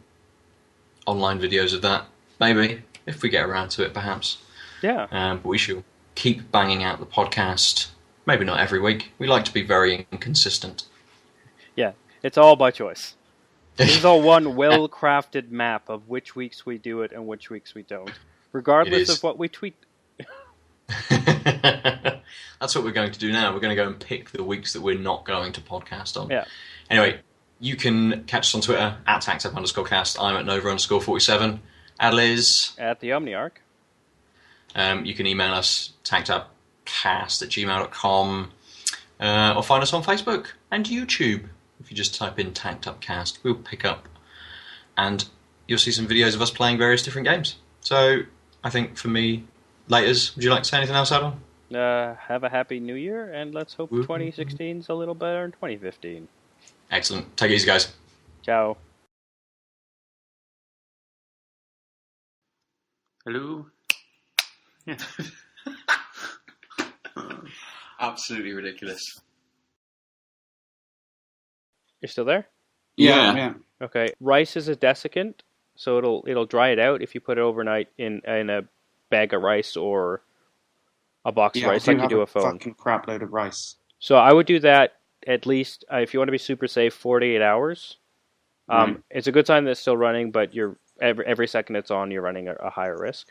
[SPEAKER 4] online videos of that, maybe, if we get around to it, perhaps.
[SPEAKER 3] Yeah.
[SPEAKER 4] But we shall keep banging out the podcast. Maybe not every week. We like to be very inconsistent.
[SPEAKER 3] Yeah, it's all by choice. This is all one well-crafted map of which weeks we do it and which weeks we don't, regardless of what we tweet.
[SPEAKER 4] That's what we're going to do now. We're going to go and pick the weeks that we're not going to podcast on.
[SPEAKER 3] Yeah.
[SPEAKER 4] Anyway, you can catch us on Twitter at @tactup_cast. I'm at Nova_47. Adel is
[SPEAKER 3] at the Omniarch.
[SPEAKER 4] You can email us tactupcast@gmail.com or find us on Facebook and YouTube. If you just type in Tanked Up Cast, we'll pick up and you'll see some videos of us playing various different games. So I think for me, laters, would you like to say anything else, Adam?
[SPEAKER 3] Have a happy new year, and let's hope 2016's a little better than 2015.
[SPEAKER 4] Excellent. Take it easy, guys.
[SPEAKER 3] Ciao.
[SPEAKER 2] Hello. Yeah.
[SPEAKER 1] Absolutely ridiculous.
[SPEAKER 3] You're still there?
[SPEAKER 1] Yeah.
[SPEAKER 3] Okay. Rice is a desiccant, so it'll dry it out if you put it overnight in a bag of rice or a box of rice, like you do a phone.
[SPEAKER 2] Fucking crap load of rice.
[SPEAKER 3] So I would do that at least if you want to be super safe, 48 hours. It's a good sign that it's still running, but you're every second it's on, you're running a higher risk.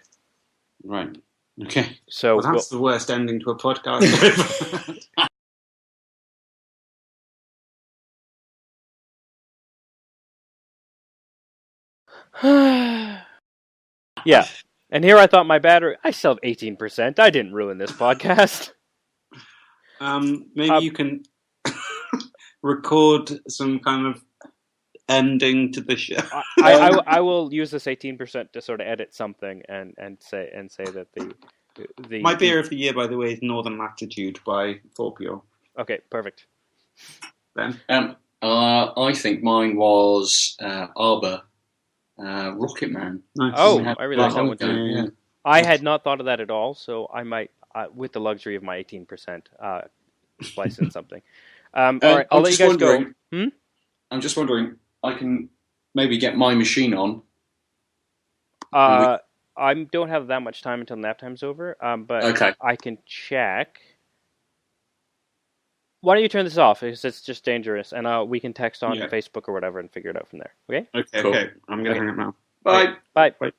[SPEAKER 2] Right. Okay.
[SPEAKER 3] So
[SPEAKER 2] that's the worst ending to a podcast.
[SPEAKER 3] Yeah. And here I thought my battery, I still have 18%. I didn't ruin this podcast.
[SPEAKER 2] Maybe you can record some kind of ending to the show.
[SPEAKER 3] I will use this 18% to sort of edit something and say that the
[SPEAKER 2] my beer of the year, by the way, is Northern Latitude by Four Pure.
[SPEAKER 3] Okay, perfect.
[SPEAKER 2] Ben?
[SPEAKER 1] I think mine was Arbor. Rocket Man.
[SPEAKER 2] Nice.
[SPEAKER 3] Oh, I really like that one too.
[SPEAKER 2] Yeah.
[SPEAKER 3] I had not thought of that at all, so I might, with the luxury of my 18%, splice in something. All right, I'll let you guys go.
[SPEAKER 1] I'm just wondering, I can maybe get my machine on.
[SPEAKER 3] I don't have that much time until nap time's over, but
[SPEAKER 1] okay.
[SPEAKER 3] I can check. Why don't you turn this off? Because it's just dangerous, and we can text on Facebook or whatever and figure it out from there. Okay?
[SPEAKER 2] Okay,
[SPEAKER 1] cool.
[SPEAKER 2] okay. I'm going to hang up now.
[SPEAKER 1] Bye.
[SPEAKER 3] Bye.
[SPEAKER 2] Bye.